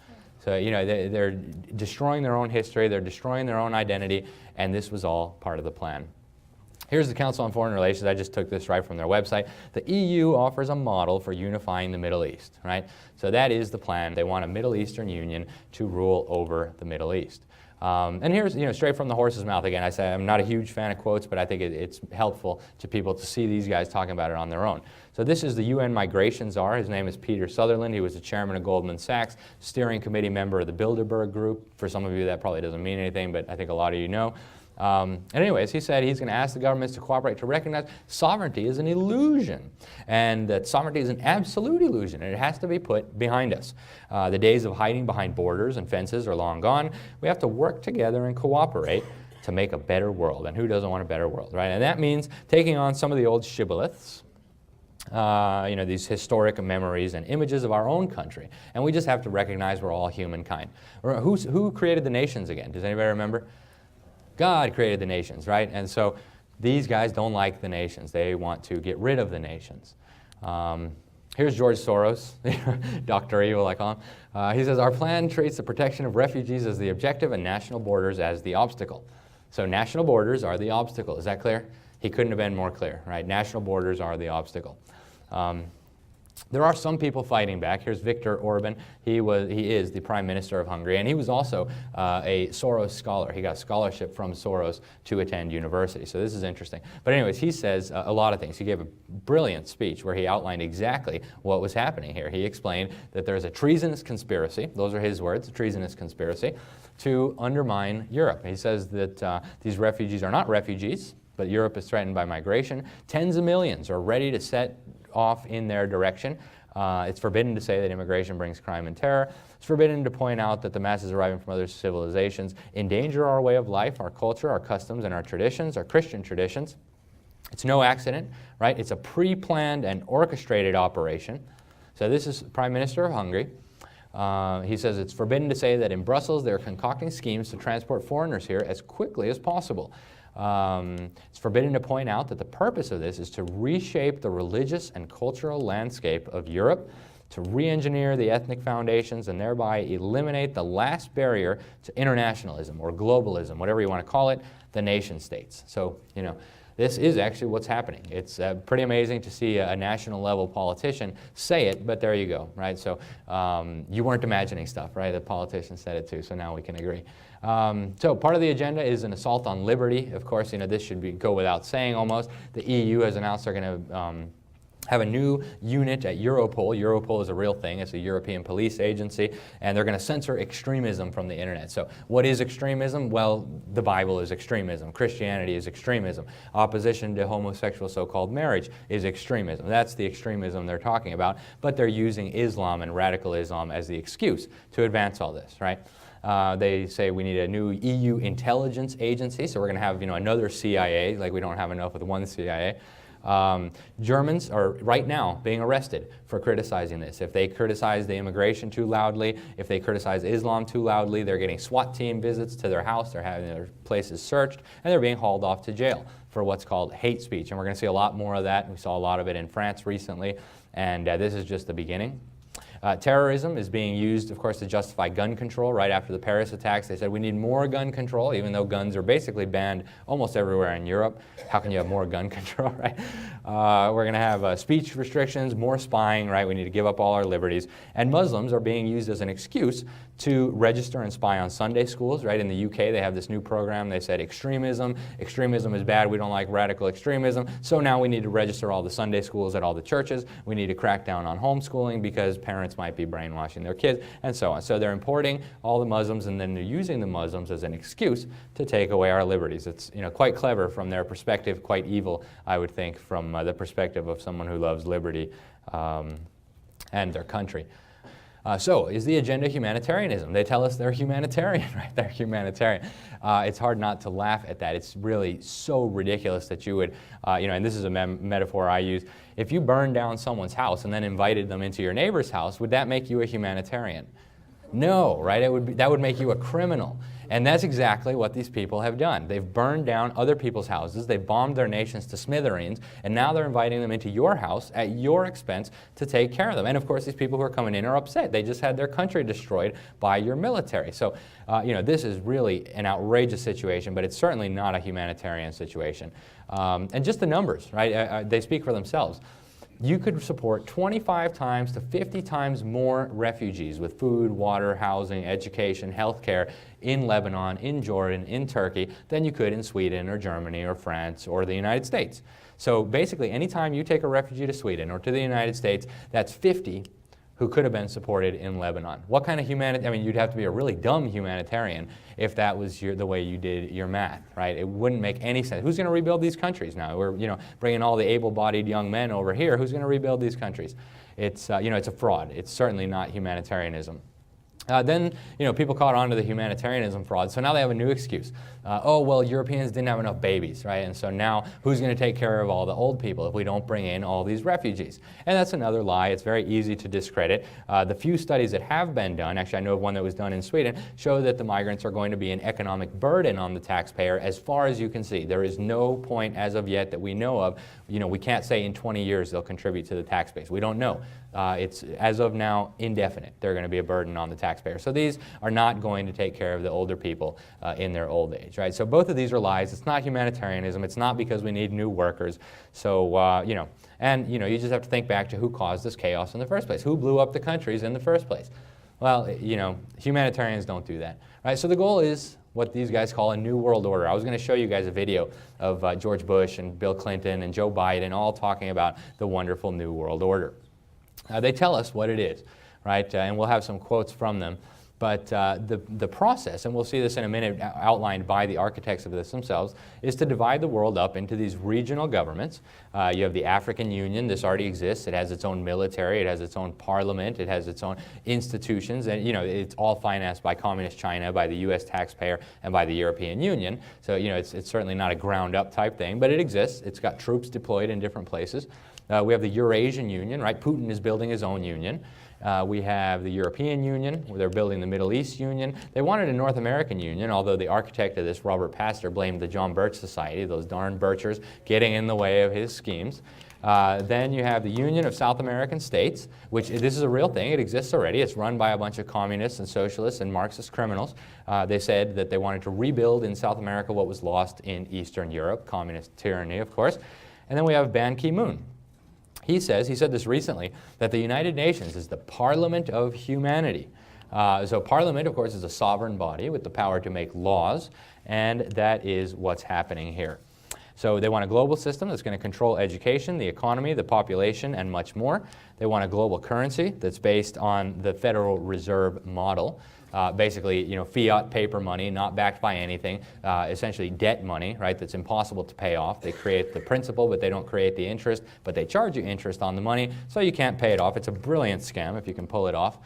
So, you know, they're destroying their own history, they're destroying their own identity, and this was all part of the plan. Here's the Council on Foreign Relations. I just took this right from their website. The EU offers a model for unifying the Middle East, right? So that is the plan. They want a Middle Eastern Union to rule over the Middle East. And here's, you know, straight from the horse's mouth. Again, I say I'm not a huge fan of quotes, but I think it's helpful to people to see these guys talking about it on their own. So this is the UN Migration Czar. His name is Peter Sutherland. He was the chairman of Goldman Sachs, steering committee member of the Bilderberg Group. For some of you, that probably doesn't mean anything, but I think a lot of you know. And anyways, he said he's going to ask the governments to cooperate to recognize sovereignty is an illusion, and that sovereignty is an absolute illusion, and it has to be put behind us. The days of hiding behind borders and fences are long gone. We have to work together and cooperate to make a better world, and who doesn't want a better world, right? And that means taking on some of the old shibboleths, you know, these historic memories and images of our own country, and we just have to recognize we're all humankind. Who created the nations again? Does anybody remember? God created the nations, right? And so these guys don't like the nations. They want to get rid of the nations. Here's George Soros, Dr. Evil, I call him. He says, our plan treats the protection of refugees as the objective and national borders as the obstacle. So national borders are the obstacle. Is that clear? He couldn't have been more clear, right? National borders are the obstacle. There are some people fighting back. Here's Viktor Orban. He is the Prime Minister of Hungary, and he was also a Soros scholar. He got scholarship from Soros to attend university, so this is interesting. But anyways, he says a lot of things. He gave a brilliant speech where he outlined exactly what was happening here. He explained that there's a treasonous conspiracy, those are his words, a treasonous conspiracy, to undermine Europe. He says that these refugees are not refugees, but Europe is threatened by migration. Tens of millions are ready to set off in their direction. It's forbidden to say that immigration brings crime and terror. It's forbidden to point out that the masses arriving from other civilizations endanger our way of life, our culture, our customs, and our traditions, our Christian traditions. It's no accident, right? It's a pre-planned and orchestrated operation. So this is Prime Minister of Hungary. He says it's forbidden to say that in Brussels they're concocting schemes to transport foreigners here as quickly as possible. It's forbidden to point out that the purpose of this is to reshape the religious and cultural landscape of Europe, to re-engineer the ethnic foundations and thereby eliminate the last barrier to internationalism or globalism, whatever you want to call it, the nation states. So, you know, this is actually what's happening. It's pretty amazing to see a national level politician say it, but there you go, right? So you weren't imagining stuff, right? The politician said it too, so now we can agree. So part of the agenda is an assault on liberty. Of course, you know, this should go without saying almost. The EU has announced they're going to have a new unit at Europol. Europol is a real thing. It's a European police agency, and they're going to censor extremism from the internet. So what is extremism? Well, the Bible is extremism. Christianity is extremism. Opposition to homosexual so-called marriage is extremism. That's the extremism they're talking about, but they're using Islam and radical Islam as the excuse to advance all this, right? They say we need a new EU intelligence agency, so we're going to have another CIA, like we don't have enough with one CIA. Germans are right now being arrested for criticizing this. If they criticize the immigration too loudly, if they criticize Islam too loudly, they're getting SWAT team visits to their house, they're having their places searched, and they're being hauled off to jail for what's called hate speech. And we're going to see a lot more of that. We saw a lot of it in France recently, and this is just the beginning. Terrorism is being used, of course, to justify gun control. Right after the Paris attacks, they said we need more gun control, even though guns are basically banned almost everywhere in Europe. How can you have more gun control, right? We're going to have speech restrictions, more spying, right? We need to give up all our liberties. And Muslims are being used as an excuse to register and spy on Sunday schools, right? In the UK, they have this new program. They said extremism is bad. We don't like radical extremism. So now we need to register all the Sunday schools at all the churches. We need to crack down on homeschooling because parents might be brainwashing their kids, and so on. So they're importing all the Muslims, and then they're using the Muslims as an excuse to take away our liberties. It's quite clever from their perspective, quite evil, I would think, from the perspective of someone who loves liberty and their country. So is the agenda humanitarianism? They tell us they're humanitarian, right? They're humanitarian. It's hard not to laugh at that. It's really so ridiculous that you would, and this is a metaphor I use, if you burned down someone's house and then invited them into your neighbor's house, would that make you a humanitarian? No, right? That would make you a criminal. And that's exactly what these people have done. They've burned down other people's houses, they've bombed their nations to smithereens, and now they're inviting them into your house at your expense to take care of them. And of course, these people who are coming in are upset. They just had their country destroyed by your military. So, this is really an outrageous situation, but it's certainly not a humanitarian situation. And just the numbers, right? They speak for themselves. You could support 25 times to 50 times more refugees with food, water, housing, education, healthcare in Lebanon, in Jordan, in Turkey than you could in Sweden or Germany or France or the United States. So basically, anytime you take a refugee to Sweden or to the United States, that's 50 who could have been supported in Lebanon. What kind of you'd have to be a really dumb humanitarian if that was the way you did your math, right? It wouldn't make any sense. Who's going to rebuild these countries now? We're, bringing all the able-bodied young men over here. Who's going to rebuild these countries? It's, it's a fraud. It's certainly not humanitarianism. Then, people caught on to the humanitarianism fraud, so now they have a new excuse. Europeans didn't have enough babies, right? And so now who's going to take care of all the old people if we don't bring in all these refugees? And that's another lie. It's very easy to discredit. The few studies that have been done, actually I know of one that was done in Sweden, show that the migrants are going to be an economic burden on the taxpayer as far as you can see. There is no point as of yet that we know of. We can't say in 20 years they'll contribute to the tax base. We don't know. It's, as of now, indefinite. They're going to be a burden on the taxpayer. So these are not going to take care of the older people in their old age, right? So both of these are lies. It's not humanitarianism. It's not because we need new workers. So, you just have to think back to who caused this chaos in the first place. Who blew up the countries in the first place? Well, humanitarians don't do that, right? So the goal is what these guys call a new world order. I was going to show you guys a video of George Bush and Bill Clinton and Joe Biden all talking about the wonderful new world order. They tell us what it is, right? And we'll have some quotes from them. But the process, and we'll see this in a minute outlined by the architects of this themselves, is to divide the world up into these regional governments. You have the African Union. This already exists. It has its own military. It has its own parliament. It has its own institutions. And, it's all financed by communist China, by the U.S. taxpayer, and by the European Union. So, it's certainly not a ground-up type thing, but it exists. It's got troops deployed in different places. We have the Eurasian Union, right? Putin is building his own union. We have the European Union, where they're building the Middle East Union. They wanted a North American Union, although the architect of this, Robert Pastor, blamed the John Birch Society, those darn Birchers, getting in the way of his schemes. Then you have the Union of South American States, which this is a real thing. It exists already. It's run by a bunch of communists and socialists and Marxist criminals. They said that they wanted to rebuild in South America what was lost in Eastern Europe, communist tyranny, of course. And then we have Ban Ki-moon. He said this recently, that the United Nations is the parliament of humanity. So parliament, of course, is a sovereign body with the power to make laws, and that is what's happening here. So they want a global system that's going to control education, the economy, the population, and much more. They want a global currency that's based on the Federal Reserve model. Basically, fiat paper money, not backed by anything, essentially debt money, right, that's impossible to pay off. They create the principal, but they don't create the interest, but they charge you interest on the money, so you can't pay it off. It's a brilliant scam if you can pull it off.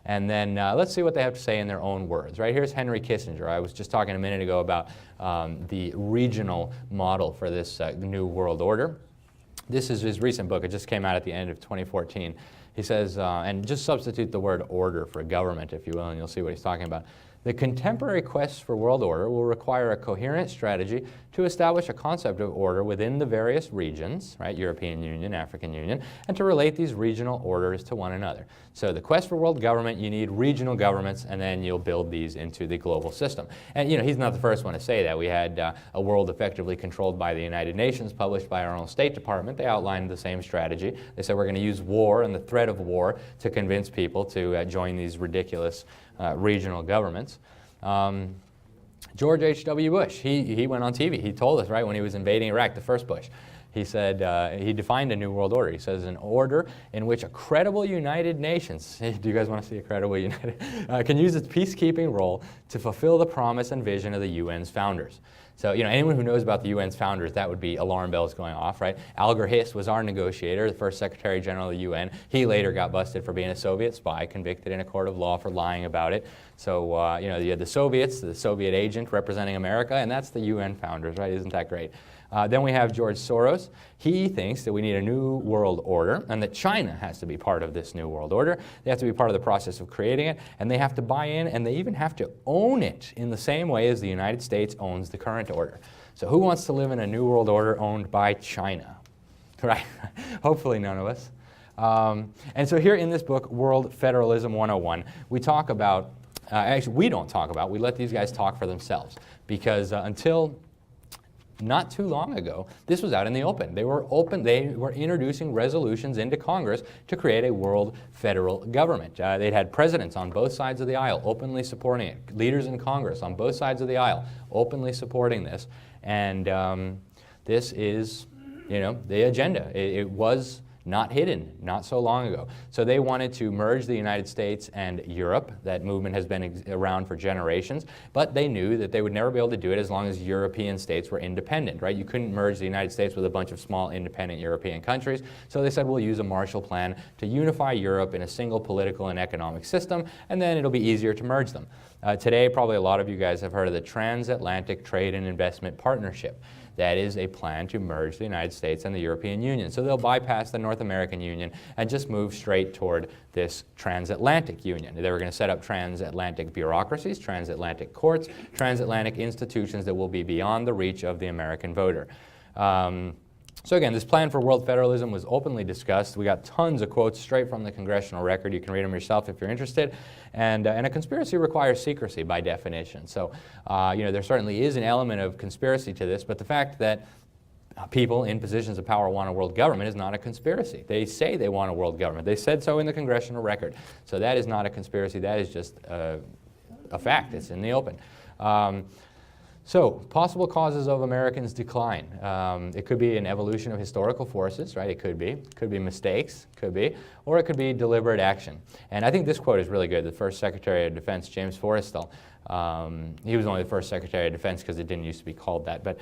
And then let's see what they have to say in their own words, right? Here's Henry Kissinger. I was just talking a minute ago about the regional model for this new world order. This is his recent book. It just came out at the end of 2014. He says, and just substitute the word order for government, if you will, and you'll see what he's talking about. The contemporary quest for world order will require a coherent strategy to establish a concept of order within the various regions, right, European Union, African Union, and to relate these regional orders to one another. So the quest for world government, you need regional governments, and then you'll build these into the global system. And he's not the first one to say that. We had A World Effectively Controlled by the United Nations, published by our own State Department. They outlined the same strategy. They said we're going to use war and the threat of war to convince people to join these ridiculous regional governments. George H.W. Bush, he went on TV. He told us, right, when he was invading Iraq, the first Bush, he said, he defined a new world order. He says, an order in which a credible United Nations, do you guys want to see a credible United, can use its peacekeeping role to fulfill the promise and vision of the UN's founders. So, anyone who knows about the UN's founders, that would be alarm bells going off, right? Alger Hiss was our negotiator, the first Secretary General of the UN. He later got busted for being a Soviet spy, convicted in a court of law for lying about it. So, you had the Soviets, the Soviet agent representing America, and that's the UN founders, right? Isn't that great? Then we have George Soros. He thinks that we need a new world order and that China has to be part of this new world order. They have to be part of the process of creating it, and they have to buy in, and they even have to own it in the same way as the United States owns the current order. So who wants to live in a new world order owned by China? Right? Hopefully none of us. And so here in this book, World Federalism 101, we talk about, actually we don't talk about, we let these guys talk for themselves, because until not too long ago, this was out in the open. They were introducing resolutions into Congress to create a world federal government. They'd had presidents on both sides of the aisle openly supporting it, leaders in Congress on both sides of the aisle openly supporting this, and this is, the agenda. It was not hidden, not so long ago. So they wanted to merge the United States and Europe. That movement has been around for generations, but they knew that they would never be able to do it as long as European states were independent, right? You couldn't merge the United States with a bunch of small independent European countries. So they said, we'll use a Marshall Plan to unify Europe in a single political and economic system, and then it'll be easier to merge them. Today, probably a lot of you guys have heard of the Transatlantic Trade and Investment Partnership. That is a plan to merge the United States and the European Union. So they'll bypass the North American Union and just move straight toward this transatlantic union. They were going to set up transatlantic bureaucracies, transatlantic courts, transatlantic institutions that will be beyond the reach of the American voter. So again, this plan for world federalism was openly discussed. We got tons of quotes straight from the congressional record. You can read them yourself if you're interested. And a conspiracy requires secrecy by definition. So, there certainly is an element of conspiracy to this, but the fact that people in positions of power want a world government is not a conspiracy. They say they want a world government. They said so in the congressional record. So that is not a conspiracy. That is just a fact. It's in the open. So, possible causes of Americans' decline. It could be an evolution of historical forces, right? It could be mistakes, could be, or it could be deliberate action. And I think this quote is really good. The first Secretary of Defense, James Forrestal, he was only the first Secretary of Defense because it didn't used to be called that, but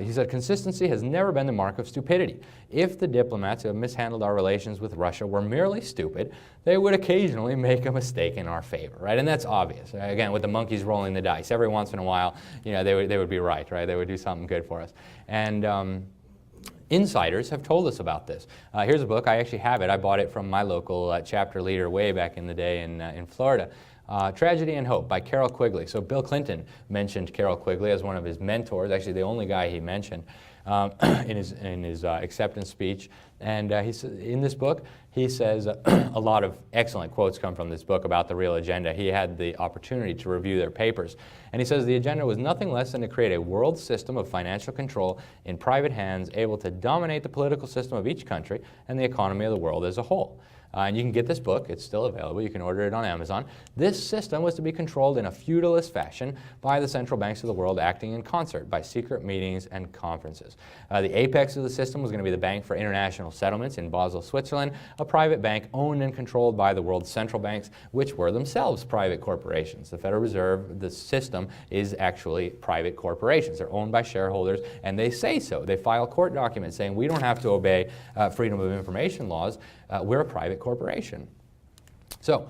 he said, consistency has never been the mark of stupidity. If the diplomats who have mishandled our relations with Russia were merely stupid, they would occasionally make a mistake in our favor, right? And that's obvious. Again, with the monkeys rolling the dice, every once in a while, they would be right? They would do something good for us. And insiders have told us about this. Here's a book. I actually have it. I bought it from my local chapter leader way back in the day in Florida. Tragedy and Hope by Carroll Quigley. So Bill Clinton mentioned Carroll Quigley as one of his mentors, actually the only guy he mentioned in his acceptance speech. And in this book, he says a lot of excellent quotes come from this book about the real agenda. He had the opportunity to review their papers. And he says the agenda was nothing less than to create a world system of financial control in private hands, able to dominate the political system of each country and the economy of the world as a whole. And you can get this book. It's still available. You can order it on Amazon. This system was to be controlled in a feudalist fashion by the central banks of the world acting in concert by secret meetings and conferences. The apex of the system was going to be the Bank for International Settlements in Basel, Switzerland, a private bank owned and controlled by the world's central banks, which were themselves private corporations. The Federal Reserve, the system, is actually private corporations. They're owned by shareholders, and they say so. They file court documents saying we don't have to obey freedom of information laws. We're a private corporation. So,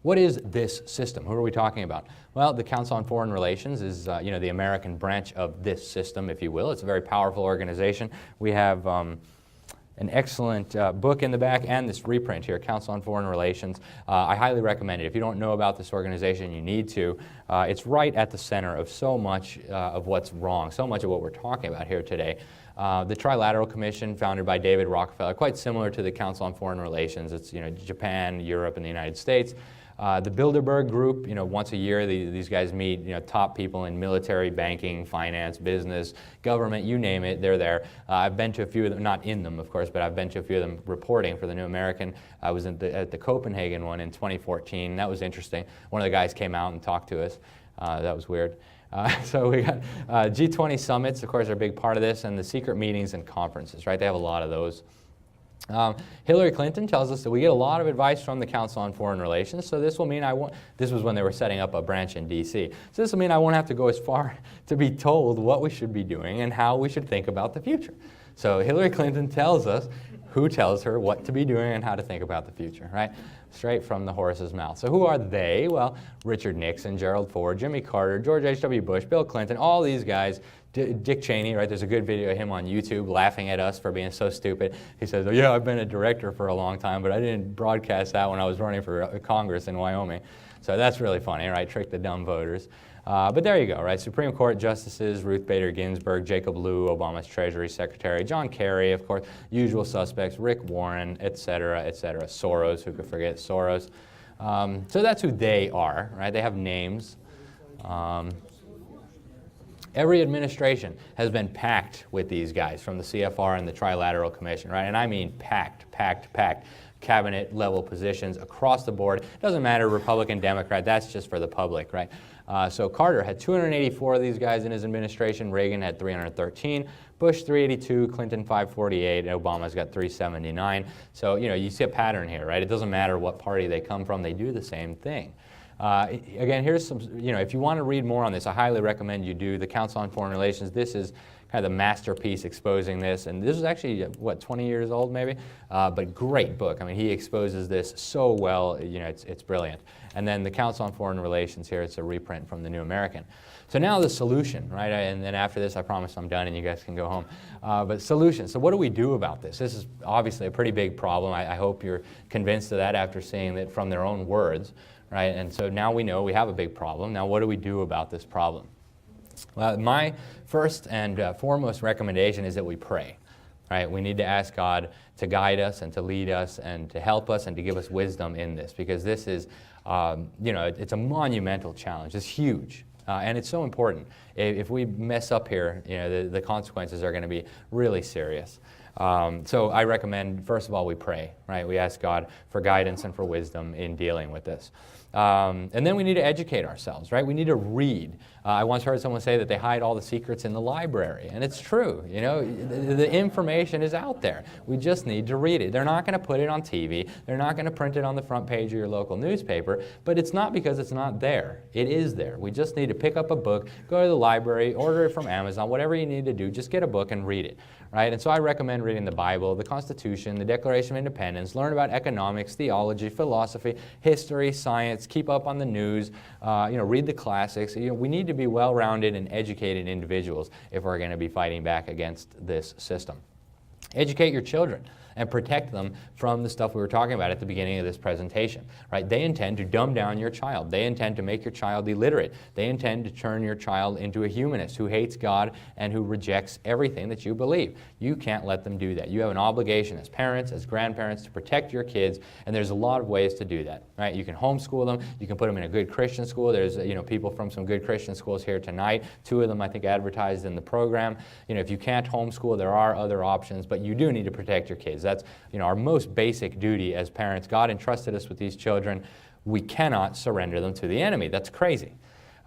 what is this system? Who are we talking about? Well, the Council on Foreign Relations is, the American branch of this system, if you will. It's a very powerful organization. We have an excellent book in the back and this reprint here, Council on Foreign Relations. I highly recommend it. If you don't know about this organization, you need to. It's right at the center of so much of what's wrong, so much of what we're talking about here today. The Trilateral Commission, founded by David Rockefeller, quite similar to the Council on Foreign Relations. It's Japan, Europe, and the United States. The Bilderberg Group, once a year, these guys meet, top people in military, banking, finance, business, government, you name it, they're there. I've been to a few of them, not in them, of course, but I've been to a few of them reporting for the New American. I was at the Copenhagen one in 2014. That was interesting. One of the guys came out and talked to us. That was weird. So we got G20 summits, of course, are a big part of this, and the secret meetings and conferences, right? They have a lot of those. Hillary Clinton tells us that we get a lot of advice from the Council on Foreign Relations, so this will mean this was when they were setting up a branch in D.C. So this will mean I won't have to go as far to be told what we should be doing and how we should think about the future. So Hillary Clinton tells us who tells her what to be doing and how to think about the future, right? Straight from the horse's mouth. So who are they? Well, Richard Nixon, Gerald Ford, Jimmy Carter, George H.W. Bush, Bill Clinton, all these guys. Dick Cheney, right? There's a good video of him on YouTube laughing at us for being so stupid. He says, "Oh, yeah, I've been a director for a long time, but I didn't broadcast that when I was running for Congress in Wyoming." So that's really funny, right? Trick the dumb voters. But there you go, right? Supreme Court justices, Ruth Bader Ginsburg, Jacob Lew, Obama's Treasury Secretary, John Kerry, of course, usual suspects, Rick Warren, et cetera, Soros, who could forget Soros. So that's who they are, right? They have names. Every administration has been packed with these guys from the CFR and the Trilateral Commission, right? And I mean packed. Cabinet level positions across the board. Doesn't matter, Republican, Democrat, that's just for the public, right? So Carter had 284 of these guys in his administration. Reagan had 313. Bush 382, Clinton 548, and Obama's got 379. So, you see a pattern here, right? It doesn't matter what party they come from, they do the same thing. Again, here's some, if you want to read more on this, I highly recommend you do. The Council on Foreign Relations, this is kind of the masterpiece exposing this. And this is actually, 20 years old maybe? But great book. I mean, he exposes this so well, it's brilliant. And then the Council on Foreign Relations here, it's a reprint from the New American. So now the solution, right? And then after this, I promise I'm done and you guys can go home. But solution, so what do we do about this? This is obviously a pretty big problem. I hope you're convinced of that after seeing it from their own words. Right? And so now we know we have a big problem. Now what do we do about this problem? Well, my first and foremost recommendation is that we pray. Right? We need to ask God to guide us and to lead us and to help us and to give us wisdom in this, because this is, it's a monumental challenge. It's huge. And it's so important. If we mess up here, the consequences are going to be really serious. So I recommend, first of all, we pray, right? We ask God for guidance and for wisdom in dealing with this. And then we need to educate ourselves, right? We need to read. I once heard someone say that they hide all the secrets in the library, and it's true. The information is out there. We just need to read it. They're not going to put it on TV. They're not going to print it on the front page of your local newspaper, but it's not because it's not there. It is there. We just need to pick up a book, go to the library, order it from Amazon, whatever you need to do, just get a book and read it. Right? And so I recommend reading the Bible, the Constitution, the Declaration of Independence, learn about economics, theology, philosophy, history, science, keep up on the news, read the classics. We need to be well-rounded and educated individuals if we're going to be fighting back against this system. Educate your children and protect them from the stuff we were talking about at the beginning of this presentation, right? They intend to dumb down your child. They intend to make your child illiterate. They intend to turn your child into a humanist who hates God and who rejects everything that you believe. You can't let them do that. You have an obligation as parents, as grandparents, to protect your kids, and there's a lot of ways to do that, right? You can homeschool them. You can put them in a good Christian school. There's, people from some good Christian schools here tonight. 2 of them, I think, advertised in the program. If you can't homeschool, there are other options, but you do need to protect your kids. That's, our most basic duty as parents. God entrusted us with these children. We cannot surrender them to the enemy. That's crazy.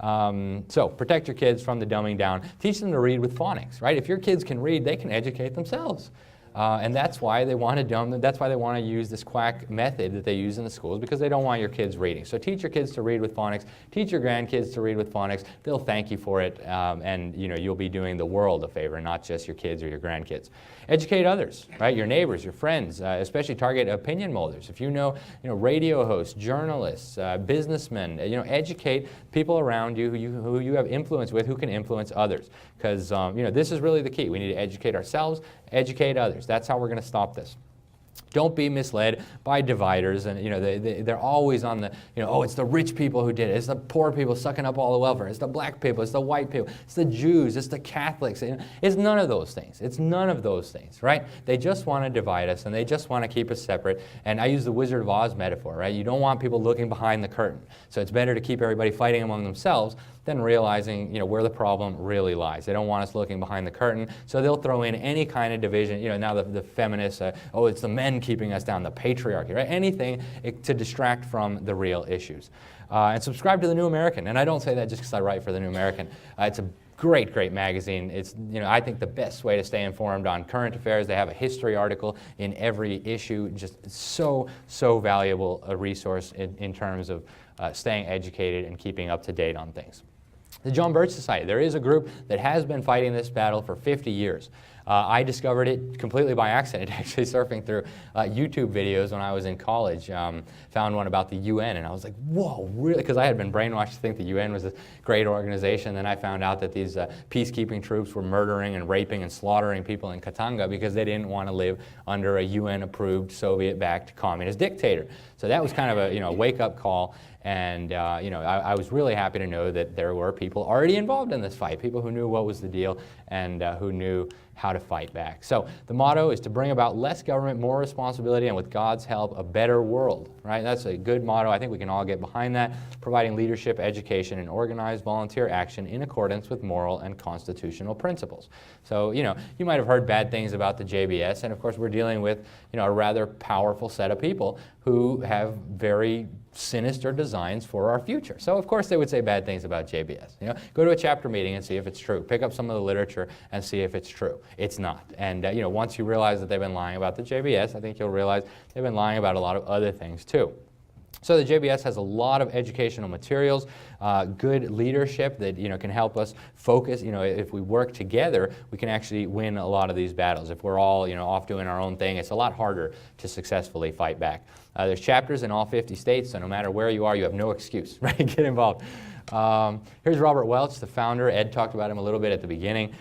So protect your kids from the dumbing down. Teach them to read with phonics, right? If your kids can read, they can educate themselves. And that's why they want to that's why they want to use this quack method that they use in the schools, because they don't want your kids reading. So teach your kids to read with phonics. Teach your grandkids to read with phonics. They'll thank you for it, and you'll be doing the world a favor, not just your kids or your grandkids. Educate others, right? Your neighbors, your friends, especially target opinion molders. If you know radio hosts, journalists, businessmen, educate people around you who you have influence with, who can influence others. Because this is really the key. We need to educate ourselves, educate others. That's how we're going to stop this. Don't be misled by dividers, and they're always on the oh, it's the rich people who did it, it's the poor people sucking up all the welfare, it's the black people, it's the white people, it's the Jews, it's the Catholics. It's none of those things. It's none of those things, right? They just want to divide us, and they just want to keep us separate. And I use the Wizard of Oz metaphor, right? You don't want people looking behind the curtain, so it's better to keep everybody fighting among themselves than realizing where the problem really lies. They don't want us looking behind the curtain, so they'll throw in any kind of division. Now the feminists, oh, it's the men keeping us down, the patriarchy, right? Anything to distract from the real issues. And subscribe to the New American. And I don't say that just because I write for the New American. It's a great, great magazine. It's I think the best way to stay informed on current affairs. They have a history article in every issue. Just so valuable a resource in terms of staying educated and keeping up to date on things. The John Birch Society. There is a group that has been fighting this battle for 50 years. I discovered it completely by accident, actually surfing through YouTube videos when I was in college. Found one about the UN, and I was like, whoa, really? Because I had been brainwashed to think the UN was a great organization. Then I found out that these peacekeeping troops were murdering and raping and slaughtering people in Katanga because they didn't want to live under a UN-approved, Soviet-backed communist dictator. So that was kind of a wake-up call. And I was really happy to know that there were people already involved in this fight, people who knew what was the deal and who knew how to fight back. So the motto is to bring about less government, more responsibility, and with God's help, a better world, right? That's a good motto. I think we can all get behind that, providing leadership, education, and organized volunteer action in accordance with moral and constitutional principles. So, you might have heard bad things about the JBS, and of course we're dealing with, a rather powerful set of people who have very sinister designs for our future. So of course they would say bad things about JBS. Go to a chapter meeting and see if it's true. Pick up some of the literature and see if it's true. It's not. And once you realize that they've been lying about the JBS, I think you'll realize they've been lying about a lot of other things too. So the JBS has a lot of educational materials, good leadership that can help us focus. If we work together, we can actually win a lot of these battles. If we're all off doing our own thing, it's a lot harder to successfully fight back. There's chapters in all 50 states, so no matter where you are, you have no excuse, right? Get involved. Here's Robert Welch, the founder. Ed talked about him a little bit at the beginning.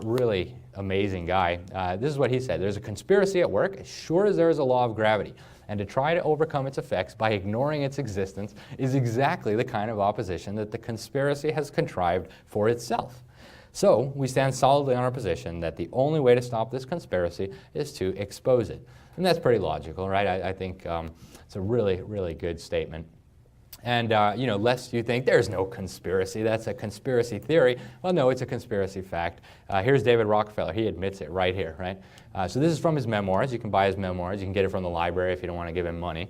Really amazing guy. This is what he said. There's a conspiracy at work as sure as there is a law of gravity. And to try to overcome its effects by ignoring its existence is exactly the kind of opposition that the conspiracy has contrived for itself. So we stand solidly on our position that the only way to stop this conspiracy is to expose it. And that's pretty logical, right? I think it's a really, really good statement. And, lest you think there's no conspiracy, that's a conspiracy theory. Well, no, it's a conspiracy fact. Here's David Rockefeller. He admits it right here, right? So this is from his memoirs. You can buy his memoirs. You can get it from the library if you don't want to give him money.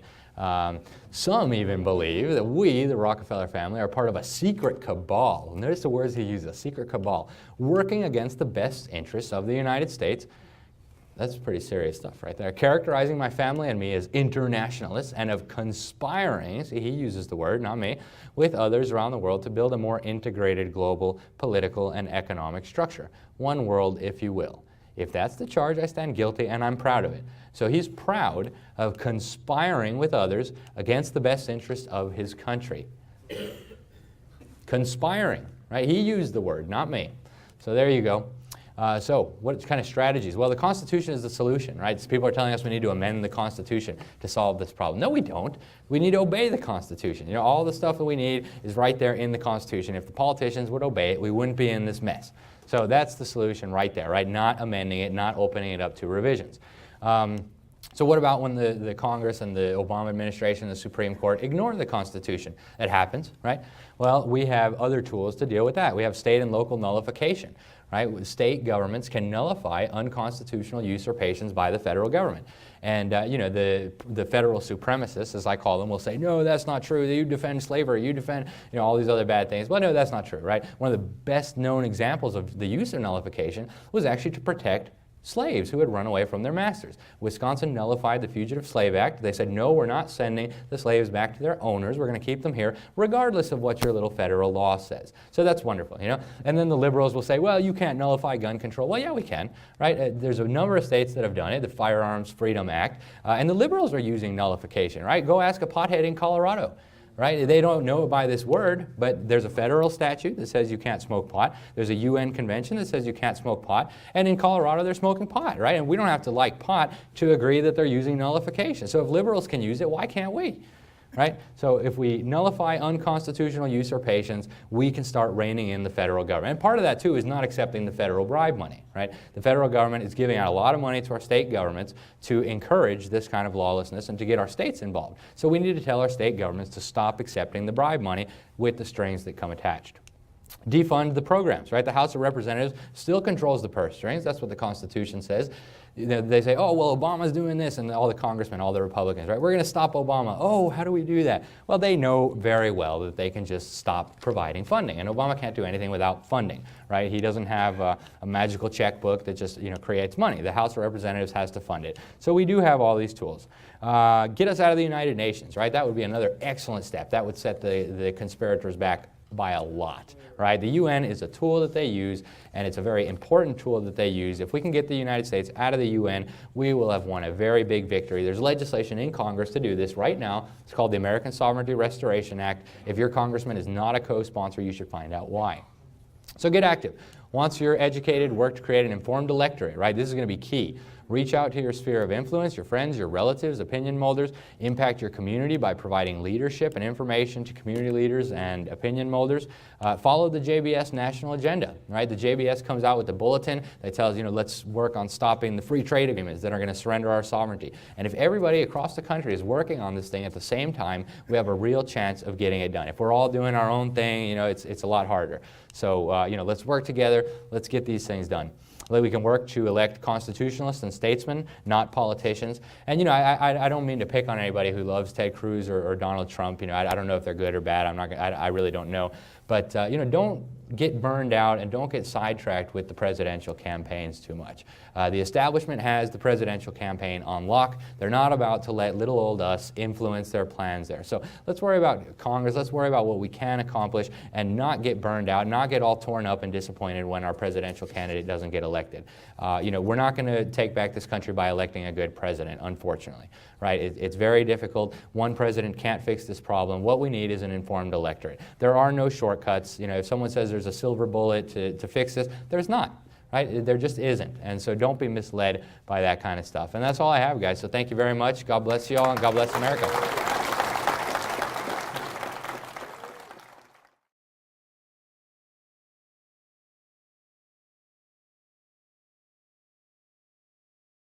Some even believe that we, the Rockefeller family, are part of a secret cabal. Notice the words he uses, a secret cabal, working against the best interests of the United States. That's pretty serious stuff right there. Characterizing my family and me as internationalists and of conspiring, see, he uses the word, not me, with others around the world to build a more integrated global political and economic structure. One world, if you will. If that's the charge, I stand guilty, and I'm proud of it. So he's proud of conspiring with others against the best interest of his country. Conspiring, right? He used the word, not me. So there you go. So what kind of strategies? Well, the Constitution is the solution, right? So people are telling us we need to amend the Constitution to solve this problem. No, we don't. We need to obey the Constitution. All the stuff that we need is right there in the Constitution. If the politicians would obey it, we wouldn't be in this mess. So that's the solution right there, right? Not amending it, not opening it up to revisions. So what about when the Congress and the Obama administration and the Supreme Court ignore the Constitution? It happens, right? Well, we have other tools to deal with that. We have state and local nullification, right? State governments can nullify unconstitutional usurpations by the federal government. And the federal supremacists, as I call them, will say, no, that's not true. You defend slavery. You defend all these other bad things. Well, no, that's not true, right? One of the best known examples of the use of nullification was actually to protect slaves who had run away from their masters. Wisconsin nullified the Fugitive Slave Act. They said, no, we're not sending the slaves back to their owners. We're going to keep them here regardless of what your little federal law says. So that's wonderful, And then the liberals will say, well, you can't nullify gun control. Well, yeah, we can, right? There's a number of states that have done it, the Firearms Freedom Act, and the liberals are using nullification, right? Go ask a pothead in Colorado. Right? They don't know it by this word, but there's a federal statute that says you can't smoke pot. There's a UN convention that says you can't smoke pot. And in Colorado, they're smoking pot, right? And we don't have to like pot to agree that they're using nullification. So if liberals can use it, why can't we? Right? So if we nullify unconstitutional usurpations, we can start reining in the federal government. And part of that, too, is not accepting the federal bribe money. Right? The federal government is giving out a lot of money to our state governments to encourage this kind of lawlessness and to get our states involved. So we need to tell our state governments to stop accepting the bribe money with the strings that come attached. Defund the programs, right? The House of Representatives still controls the purse strings. That's what the Constitution says. They say, oh, well, Obama's doing this, and all the congressmen, all the Republicans, right? We're going to stop Obama. Oh, how do we do that? Well, they know very well that they can just stop providing funding, and Obama can't do anything without funding, right? He doesn't have a magical checkbook that just creates money. The House of Representatives has to fund it. So we do have all these tools. Get us out of the United Nations, right? That would be another excellent step. That would set the conspirators back by a lot, right? The UN is a tool that they use, and it's a very important tool that they use. If we can get the United States out of the UN, we will have won a very big victory. There's legislation in Congress to do this right now. It's called the American Sovereignty Restoration Act. If your congressman is not a co-sponsor, you should find out why. So get active. Once you're educated, work to create an informed electorate, right? This is going to be key. Reach out to your sphere of influence, your friends, your relatives, opinion molders. Impact your community by providing leadership and information to community leaders and opinion molders. Follow the JBS national agenda, right? The JBS comes out with a bulletin that tells, let's work on stopping the free trade agreements that are going to surrender our sovereignty. And if everybody across the country is working on this thing at the same time, we have a real chance of getting it done. If we're all doing our own thing, it's a lot harder. So, let's work together. Let's get these things done. We can work to elect constitutionalists and statesmen, not politicians. And I don't mean to pick on anybody who loves Ted Cruz or Donald Trump. I don't know if they're good or bad. I really don't know. But don't get burned out and don't get sidetracked with the presidential campaigns too much. The establishment has the presidential campaign on lock. They're not about to let little old us influence their plans there. So let's worry about Congress. Let's worry about what we can accomplish and not get burned out, not get all torn up and disappointed when our presidential candidate doesn't get elected. We're not going to take back this country by electing a good president, unfortunately. Right? It's very difficult. One president can't fix this problem. What we need is an informed electorate. There are no shortcuts. If someone says there's a silver bullet to fix this, there's not. Right? There just isn't. And so don't be misled by that kind of stuff. And that's all I have, guys. So thank you very much. God bless you all, and God bless America.